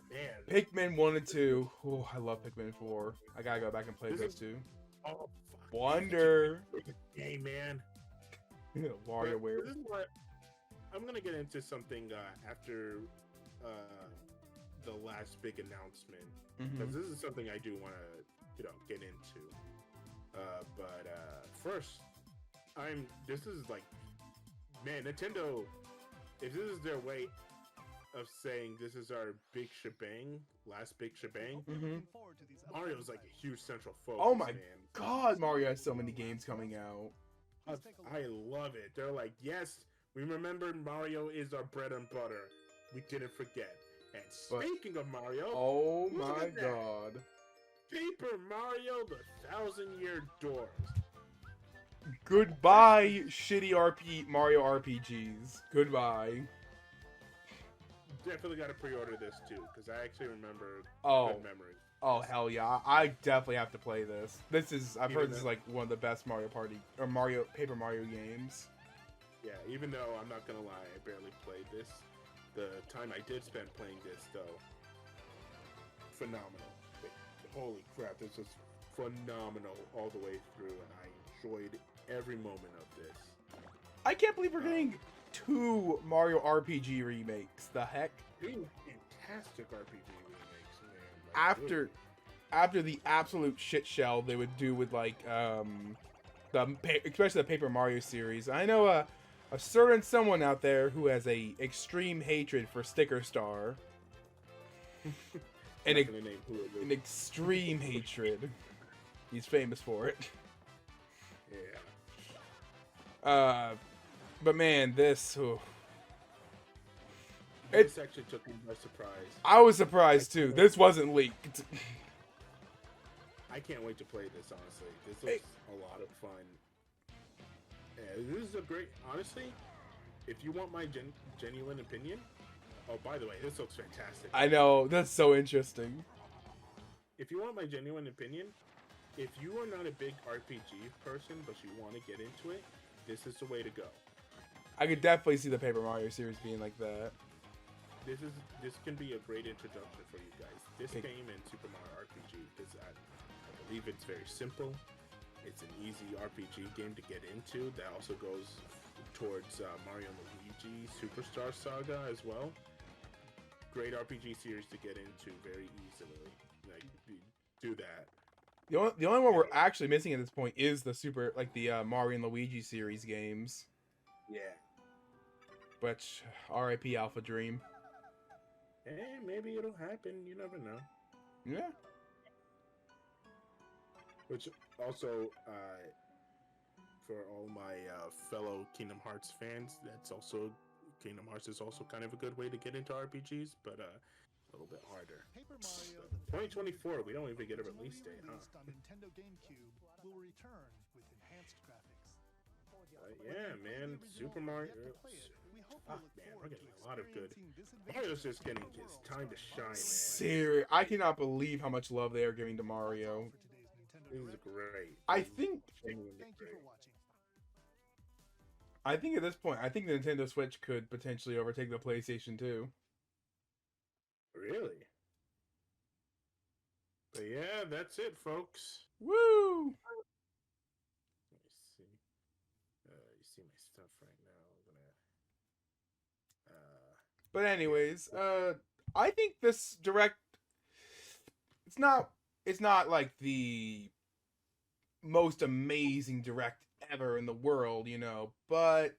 [SPEAKER 1] man,
[SPEAKER 2] Pikmin 1 and 2. Oh, I love Pikmin 4. I gotta go back and play
[SPEAKER 1] This
[SPEAKER 2] those
[SPEAKER 1] is-
[SPEAKER 2] two.
[SPEAKER 1] oh fuck.
[SPEAKER 2] Wonder.
[SPEAKER 1] Hey man.
[SPEAKER 2] WarioWare.
[SPEAKER 1] This is what I'm gonna get into something after the last big announcement, because
[SPEAKER 2] Mhm.
[SPEAKER 1] this is something I do want to get into. But first, this is like, man, Nintendo. If this is their way of saying this is our big shebang, last big shebang,
[SPEAKER 2] Mhm.
[SPEAKER 5] Looking forward to these
[SPEAKER 1] Mario's
[SPEAKER 5] upcoming
[SPEAKER 1] like a
[SPEAKER 5] titles.
[SPEAKER 1] huge central focus.
[SPEAKER 2] Oh my
[SPEAKER 1] man.
[SPEAKER 2] God, Mario has so many games coming out.
[SPEAKER 5] Let's take a look.
[SPEAKER 1] I love it. They're like, yes, we remember Mario is our bread and butter. We didn't forget. And
[SPEAKER 2] But-
[SPEAKER 1] speaking of Mario,
[SPEAKER 2] Oh
[SPEAKER 1] Look
[SPEAKER 2] my
[SPEAKER 1] at that.
[SPEAKER 2] God.
[SPEAKER 1] Paper Mario: The Thousand-Year Doors.
[SPEAKER 2] Goodbye, shitty Mario RPGs. Goodbye.
[SPEAKER 1] Definitely got to pre-order this too, because I actually remember
[SPEAKER 2] Oh.
[SPEAKER 1] good memories.
[SPEAKER 2] Oh hell yeah! I definitely have to play this. I've heard this is
[SPEAKER 1] Even
[SPEAKER 2] like one of the best Paper Mario games.
[SPEAKER 1] Yeah, even though I'm not gonna lie, I barely played this. The time I did spend playing this, though, phenomenal. Holy crap, this was phenomenal all the way through, and I enjoyed every moment of this.
[SPEAKER 2] I can't believe we're getting 2 Mario RPG remakes. The heck?
[SPEAKER 1] Two fantastic RPG remakes, man. Like,
[SPEAKER 2] After the absolute shit shell they would do with like especially the Paper Mario series. I know a certain someone out there who has a extreme hatred for Sticker Star.
[SPEAKER 1] I'm not gonna name who it is.
[SPEAKER 2] An extreme hatred. He's famous for it.
[SPEAKER 1] Yeah.
[SPEAKER 2] But man, this.
[SPEAKER 1] This actually took me by surprise.
[SPEAKER 2] I was surprised too. This wasn't leaked.
[SPEAKER 1] I can't wait to play this, honestly. This looks a lot of fun. Yeah, this is a great... Honestly, if you want my genuine opinion... Oh, by the way, this looks fantastic.
[SPEAKER 2] I know, that's so interesting.
[SPEAKER 1] If you want my genuine opinion, if you are not a big RPG person, but you want to get into it, this is the way to go.
[SPEAKER 2] I could definitely see the Paper Mario series being like that.
[SPEAKER 1] This can be a great introduction for you guys. This game and Super Mario RPG, because I believe it's very simple. It's an easy RPG game to get into. That also goes towards Mario and Luigi Superstar Saga as well. Great RPG series to get into very easily. Like, do that.
[SPEAKER 2] The only one we're actually missing at this point is the Mario and Luigi series games.
[SPEAKER 1] Yeah.
[SPEAKER 2] Which, R.I.P. Alpha Dream.
[SPEAKER 1] Hey, maybe it'll happen. You never know.
[SPEAKER 2] Yeah.
[SPEAKER 1] Which also, for all my fellow Kingdom Hearts fans, Kingdom Hearts is also kind of a good way to get into RPGs, but a little bit harder.
[SPEAKER 5] Paper Mario,
[SPEAKER 1] 2024, we don't even get a release date, huh?
[SPEAKER 5] released on Nintendo GameCube, will return with enhanced graphics.
[SPEAKER 1] Yeah, man, Super Mario. Fuck, man, we're getting a lot of good. Mario's just getting his time to shine, man.
[SPEAKER 2] Seriously, I cannot believe how much love they are giving to Mario.
[SPEAKER 1] This is great.
[SPEAKER 2] I think
[SPEAKER 1] Genuinely
[SPEAKER 5] Thank you
[SPEAKER 1] great.
[SPEAKER 5] for watching.
[SPEAKER 2] at this point, I think the Nintendo Switch could potentially overtake the PlayStation 2.
[SPEAKER 1] Really? But yeah, that's it, folks.
[SPEAKER 2] Woo!
[SPEAKER 1] Let me see. You see my stuff right now. I'm gonna.
[SPEAKER 2] But anyways, I think this direct, it's not like the most amazing direct ever in the world, but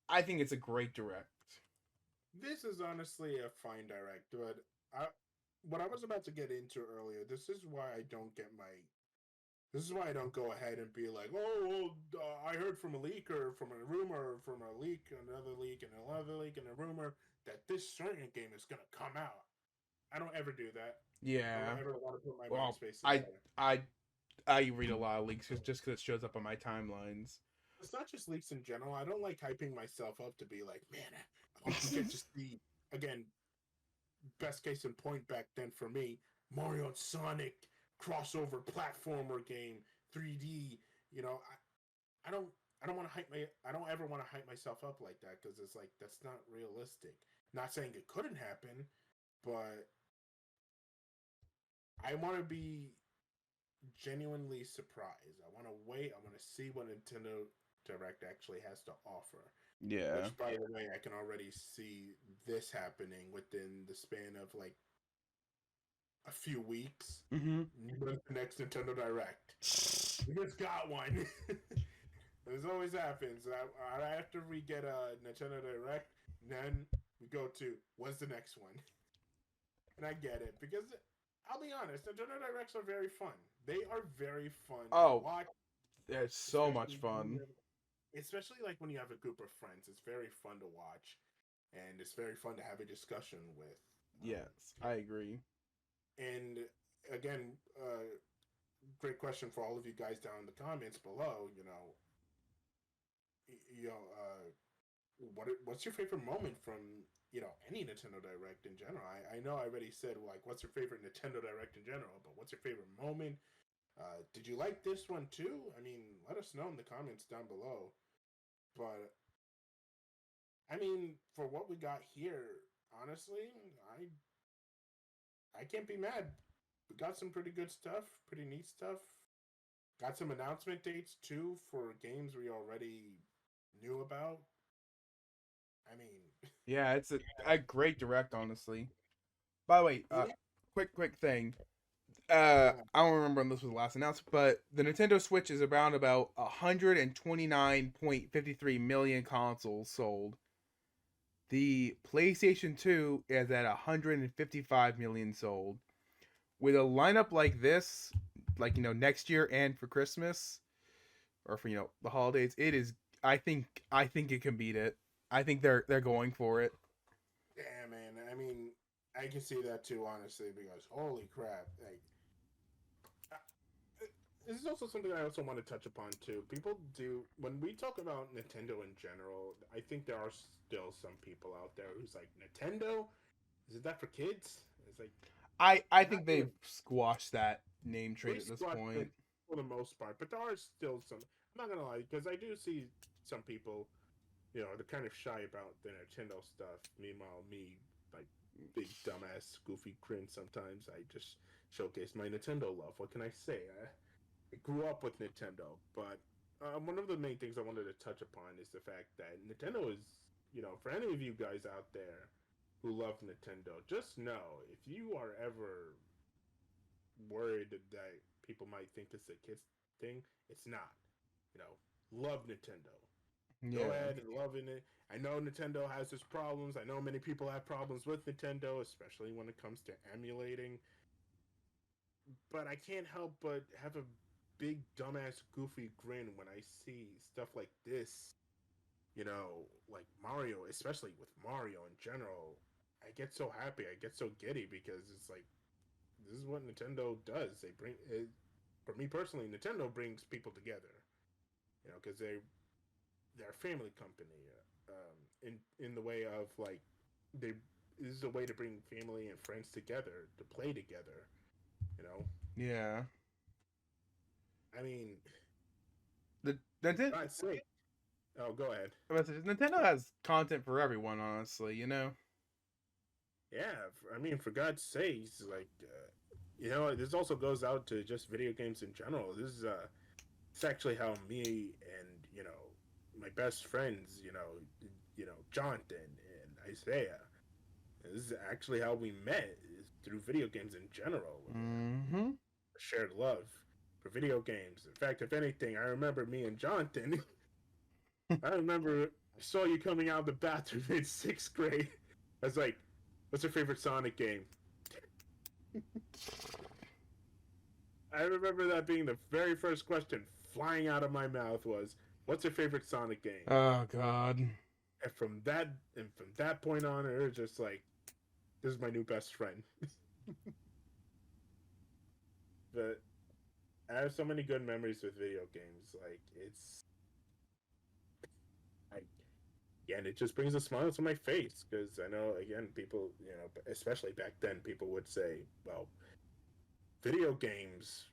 [SPEAKER 2] I think it's a great direct.
[SPEAKER 1] This is honestly a fine direct, but what I was about to get into earlier, this is why I don't go ahead and be like, I heard from a leak or from a rumor, from a leak, another leak, and another leak, and a rumor that this certain game is gonna come out. I don't ever do that. I
[SPEAKER 2] Yeah.
[SPEAKER 1] don't ever want to put my
[SPEAKER 2] Well,
[SPEAKER 1] mind space together.
[SPEAKER 2] I read a lot of leaks just because it shows up on my timelines.
[SPEAKER 1] It's not just leaks in general. I don't like hyping myself up to be like, man, I want to get to see, again, best case in point back then for me, Mario and Sonic crossover platformer game, 3D. I don't want to I don't ever want to hype myself up like that, because it's like, that's not realistic. Not saying it couldn't happen, but I want to be genuinely surprised. I want to wait. I want to see what Nintendo Direct actually has to offer.
[SPEAKER 2] Yeah.
[SPEAKER 1] Which, by the way, I can already see this happening within the span of like a few weeks.
[SPEAKER 2] Mm-hmm.
[SPEAKER 1] When's the next Nintendo Direct? We just got one. This always happens. After we get a Nintendo Direct, then we go to, what's the next one? And I get it, because I'll be honest, Nintendo Directs are very fun. They are very fun to watch.
[SPEAKER 2] They're so much fun.
[SPEAKER 1] Especially like when you have a group of friends. It's very fun to watch. And it's very fun to have a discussion with.
[SPEAKER 2] Yes, I agree.
[SPEAKER 1] And again, great question for all of you guys down in the comments below. What's your favorite moment from any Nintendo Direct in general? I know I already said like what's your favorite Nintendo Direct in general, but what's your favorite moment? Did you like this one too? I mean, let us know in the comments down below. But I mean, for what we got here, honestly, I can't be mad. We got some pretty good stuff, pretty neat stuff. Got some announcement dates too for games we already knew about. I mean,
[SPEAKER 2] Yeah, it's a great direct, honestly. By the way,
[SPEAKER 1] yeah,
[SPEAKER 2] quick thing.
[SPEAKER 1] yeah.
[SPEAKER 2] I don't remember when this was last announced, but the Nintendo Switch is around about 129.53 million consoles sold. The PlayStation 2 is at 155 million sold. With a lineup like this, like next year and for Christmas, or for the holidays, it is. I think it can beat it. I think they're going for it.
[SPEAKER 1] Yeah, man. I mean, I can see that too, honestly, because holy crap! Like, this is also something I also want to touch upon too. People do when we talk about Nintendo in general. I think there are still some people out there who's like, Nintendo, is it that for kids? It's like
[SPEAKER 2] I
[SPEAKER 1] not
[SPEAKER 2] think
[SPEAKER 1] really.
[SPEAKER 2] they've squashed that name trade
[SPEAKER 1] We
[SPEAKER 2] at this
[SPEAKER 1] squat
[SPEAKER 2] point.
[SPEAKER 1] it for the most part, but there are still some. I'm not gonna lie, because I do see some people, they're kind of shy about the Nintendo stuff. Meanwhile, me, like big dumbass goofy grin. Sometimes I just showcase my Nintendo love. What can I say? I grew up with Nintendo, but one of the main things I wanted to touch upon is the fact that Nintendo is, for any of you guys out there who love Nintendo, just know if you are ever worried that people might think it's a kids thing, it's not. You know, love Nintendo. Go
[SPEAKER 2] Yeah.
[SPEAKER 1] ahead and love it. I know Nintendo has its problems. I know many people have problems with Nintendo, especially when it comes to emulating. But I can't help but have a big dumbass goofy grin when I see stuff like this. Like Mario, especially with Mario in general. I get so happy. I get so giddy because it's like this is what Nintendo does. They bring it, for me personally, Nintendo brings people together. Because they're a family company. In the way of like they this is a way to bring family and friends together to play together. You know,
[SPEAKER 2] Yeah.
[SPEAKER 1] I mean,
[SPEAKER 2] The Nintendo
[SPEAKER 1] God's sake. Oh, go ahead.
[SPEAKER 2] Nintendo has content for everyone, honestly.
[SPEAKER 1] Yeah, I mean, for God's sakes, like, this also goes out to just video games in general. It's actually how me and my best friends, Jonathan and Isaiah. This is actually how we met is through video games in general.
[SPEAKER 2] Mm-hmm.
[SPEAKER 1] Shared love for video games. In fact, if anything, I remember me and Jonathan. I remember I saw you coming out of the bathroom in 6th grade. I was like, "What's your favorite Sonic game?" I remember that being the very first question flying out of my mouth was, "What's your favorite Sonic game?"
[SPEAKER 2] Oh God.
[SPEAKER 1] And from that point on, it was just like, "This is my new best friend." But I have so many good memories with video games. Like I, yeah, and it just brings a smile to my face because I know again people, especially back then, people would say, "Well, video games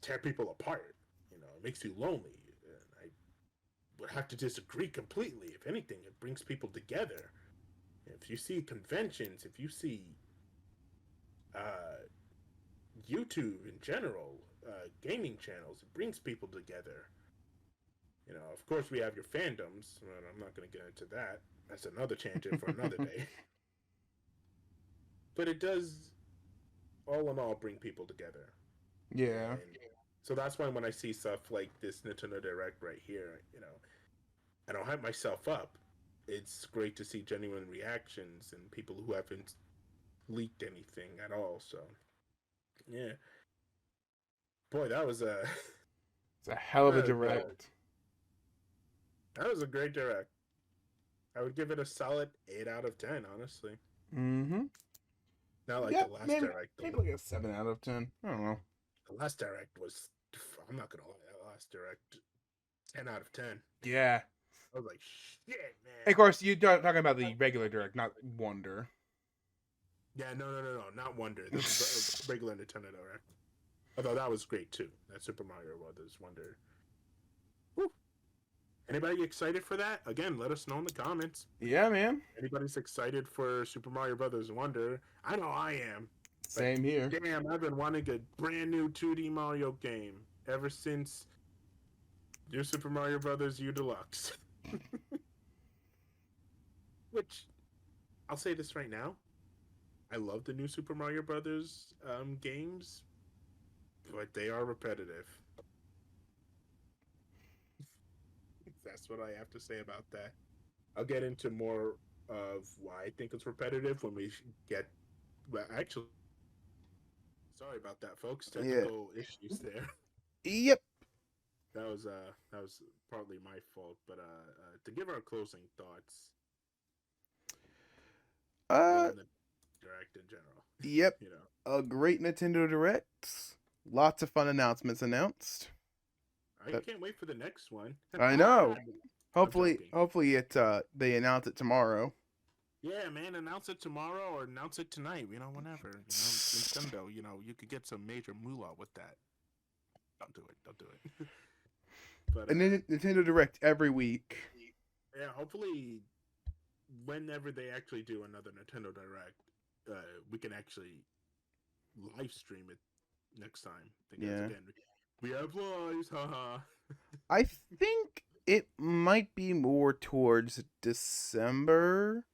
[SPEAKER 1] tear people apart. It makes you lonely." And I would have to disagree completely. If anything, it brings people together. If you see conventions, if you see uh, YouTube in general, gaming channels, it brings people together. Of course, we have your fandoms. But I'm not going to get into that. That's another tangent for another day. But it does, all in all, bring people together.
[SPEAKER 2] Yeah.
[SPEAKER 1] And so that's why when I see stuff like this Nintendo Direct right here, I don't hype myself up. It's great to see genuine reactions and people who haven't leaked anything at all. So, yeah. Boy, that was a
[SPEAKER 2] It's a hell of a
[SPEAKER 1] that was a,
[SPEAKER 2] direct.
[SPEAKER 1] that was a great direct. I would give it a solid 8 out of 10, honestly.
[SPEAKER 2] Mm-hmm.
[SPEAKER 1] Not like
[SPEAKER 2] Yeah,
[SPEAKER 1] the last
[SPEAKER 2] maybe
[SPEAKER 1] direct.
[SPEAKER 2] maybe like a 7 out of 10. I don't know.
[SPEAKER 1] The last direct was. I'm not gonna lie. That last direct, 10 out of 10.
[SPEAKER 2] Yeah.
[SPEAKER 1] I was like, shit,
[SPEAKER 2] Of
[SPEAKER 1] man.
[SPEAKER 2] course, you're talking about the regular direct, not Wonder.
[SPEAKER 1] Yeah, no, not Wonder. The regular Nintendo Direct. Although that was great too. That Super Mario Brothers Wonder. Woo. Anybody excited for that? Again, let us know in the comments.
[SPEAKER 2] Yeah, man.
[SPEAKER 1] Anybody's excited for Super Mario Brothers Wonder? I know I am.
[SPEAKER 2] Same here.
[SPEAKER 1] Damn, I've been wanting a brand new 2D Mario game ever since New Super Mario Brothers U Deluxe. Which, I'll say this right now. I love the new Super Mario Brothers games, but they are repetitive. That's what I have to say about that. I'll get into more of why I think it's repetitive when we get. Well, actually, sorry about that, folks. Technical issues there.
[SPEAKER 2] Yep.
[SPEAKER 1] That was partly my fault, but to give our closing thoughts on the direct in general.
[SPEAKER 2] Yep.
[SPEAKER 1] You know,
[SPEAKER 2] A great Nintendo Direct. Lots of fun announcements announced.
[SPEAKER 1] I can't wait for the next one.
[SPEAKER 2] I know.
[SPEAKER 1] joking.
[SPEAKER 2] Hopefully they announce it tomorrow.
[SPEAKER 1] Yeah, man, announce it tomorrow or announce it tonight. Whenever. Nintendo, you could get some major moolah with that. Don't do it. But
[SPEAKER 2] And then Nintendo Direct every week.
[SPEAKER 1] yeah, hopefully, whenever they actually do another Nintendo Direct, we can actually live stream it next time. Because again, we have lives, haha.
[SPEAKER 2] I think it might be more towards December.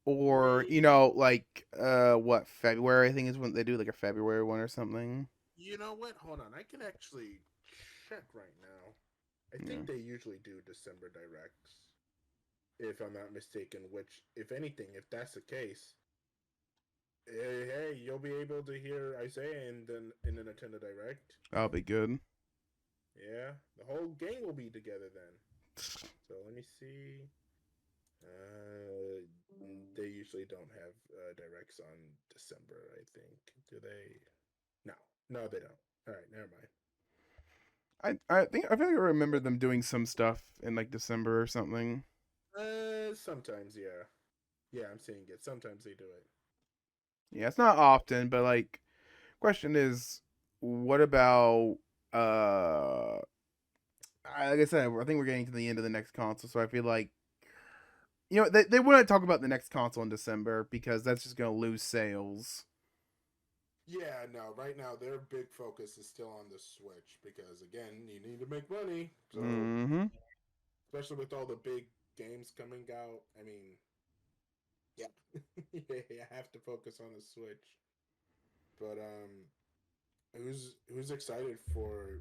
[SPEAKER 2] Or, what, February, I think is when they do like a February one or something.
[SPEAKER 1] You know what? Hold on. I can actually check right now. I think they usually do December Directs. If I'm not mistaken, which, if anything, if that's the case, hey, you'll be able to hear Isaiah in the Nintendo Direct.
[SPEAKER 2] That'll be good.
[SPEAKER 1] Yeah, the whole gang will be together then. So let me see. They usually don't have directs on December, I think. Do they? No, they don't. All right, never mind.
[SPEAKER 2] I feel like I remember them doing some stuff in like December or something.
[SPEAKER 1] Sometimes, yeah. Yeah, I'm seeing it. Sometimes they do it.
[SPEAKER 2] Yeah, it's not often, but like, question is, what about like I said, I think we're getting to the end of the next console, so I feel like they wouldn't talk about the next console in December because that's just gonna lose sales.
[SPEAKER 1] Yeah, no. Right now, their big focus is still on the Switch because, again, you need to make money. So, especially with all the big games coming out, I mean, yeah, you have to focus on the Switch. But who's excited for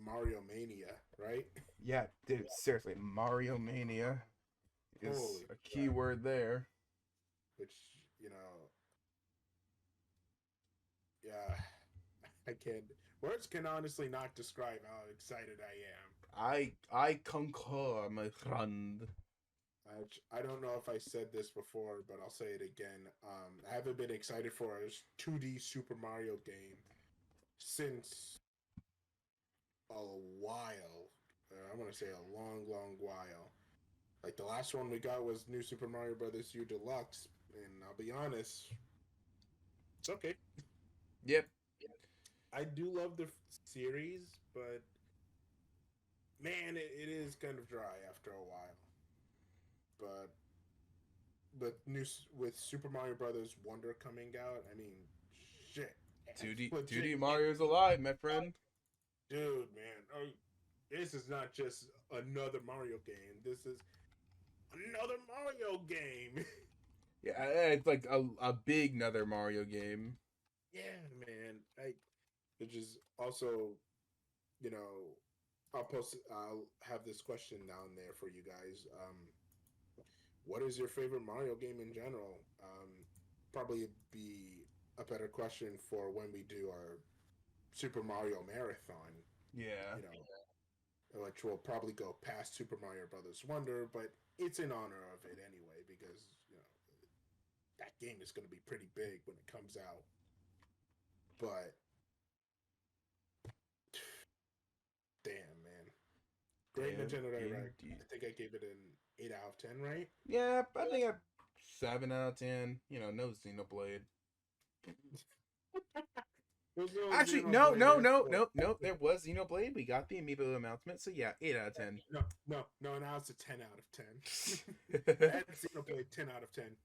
[SPEAKER 1] Mario Mania, right?
[SPEAKER 2] Yeah, dude, seriously, Mario Mania is
[SPEAKER 1] Holy
[SPEAKER 2] a key word there.
[SPEAKER 1] Which, yeah, I can't. Words can honestly not describe how excited I am.
[SPEAKER 2] I concur, my friend.
[SPEAKER 1] I don't know if I said this before, but I'll say it again. I haven't been excited for a 2D Super Mario game since a while. I want to say a long, long while. Like the last one we got was New Super Mario Brothers U Deluxe, and I'll be honest, it's okay.
[SPEAKER 2] Yep.
[SPEAKER 1] I do love the series, but man, it is kind of dry after a while. But with Super Mario Brothers Wonder coming out, I mean, shit.
[SPEAKER 2] 2D Mario's alive, my friend.
[SPEAKER 1] Dude, man, this is not just another Mario game. This is another Mario game.
[SPEAKER 2] Yeah, it's like a big another Mario game.
[SPEAKER 1] Yeah, man. Which is also, I'll have this question down there for you guys. What is your favorite Mario game in general? Probably be a better question for when we do our Super Mario Marathon.
[SPEAKER 2] Yeah.
[SPEAKER 1] Which will probably go past Super Mario Brothers Wonder, but it's in honor of it anyway because that game is going to be pretty big when it comes out. But damn, man, great
[SPEAKER 2] Damn,
[SPEAKER 1] Nintendo Direct.
[SPEAKER 2] indeed.
[SPEAKER 1] I think I gave it an 8 out of 10, right?
[SPEAKER 2] Yeah, I think a 7 out of 10. You know, no Xenoblade.
[SPEAKER 1] There's no
[SPEAKER 2] Actually,
[SPEAKER 1] Xenoblade
[SPEAKER 2] no. There was Xenoblade. We got the amiibo announcement, so yeah, 8 out of 10.
[SPEAKER 1] No. Now it's a 10 out of 10. Add Xenoblade 10 out of 10.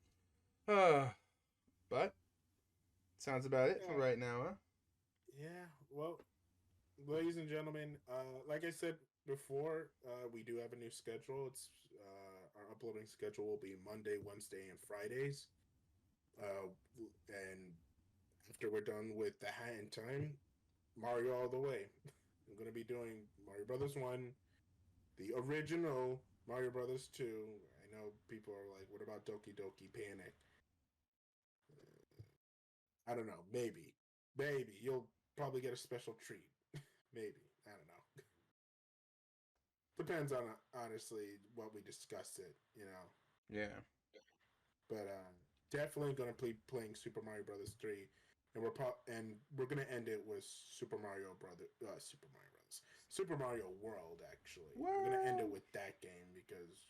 [SPEAKER 2] But sounds about it for
[SPEAKER 1] Yeah.
[SPEAKER 2] right now, huh?
[SPEAKER 1] Yeah, well, ladies and gentlemen, like I said before, we do have a new schedule. It's our uploading schedule will be Monday, Wednesday, and Fridays. And after we're done with the Hat in Time, Mario all the way. I'm gonna be doing Mario Brothers 1, the original Mario Brothers 2. I know people are like, "What about Doki Doki Panic?" I don't know. Maybe you'll probably get a special treat. Maybe, I don't know. Depends on honestly what we discuss it, you know.
[SPEAKER 2] Yeah.
[SPEAKER 1] But definitely gonna be playing Super Mario Brothers 3, and we're gonna end it with Super Mario World. Actually, we're gonna end it with that game because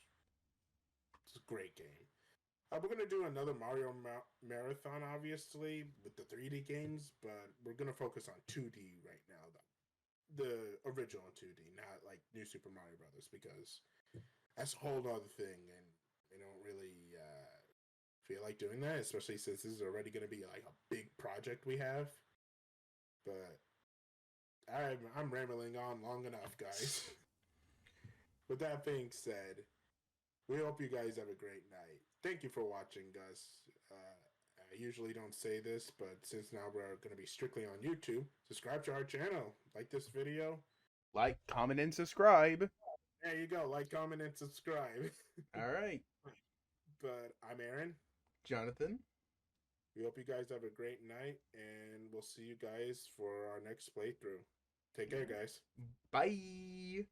[SPEAKER 1] it's a great game. We're gonna do another Mario marathon, obviously, with the 3D games, but we're gonna focus on 2D right now, though. The original 2D, not like New Super Mario Brothers, because that's a whole other thing, and we don't really feel like doing that, especially since this is already gonna be like a big project we have. But I'm rambling on long enough, guys. With that being said, we hope you guys have a great night. Thank you for watching, Gus. I usually don't say this, but since now we're going to be strictly on YouTube, subscribe to our channel. Like this video.
[SPEAKER 2] Like, comment, and subscribe.
[SPEAKER 1] There you go. Like, comment, and subscribe.
[SPEAKER 2] All right.
[SPEAKER 1] But I'm Aaron.
[SPEAKER 2] Jonathan.
[SPEAKER 1] We hope you guys have a great night, and we'll see you guys for our next playthrough. Take care, guys.
[SPEAKER 2] Bye.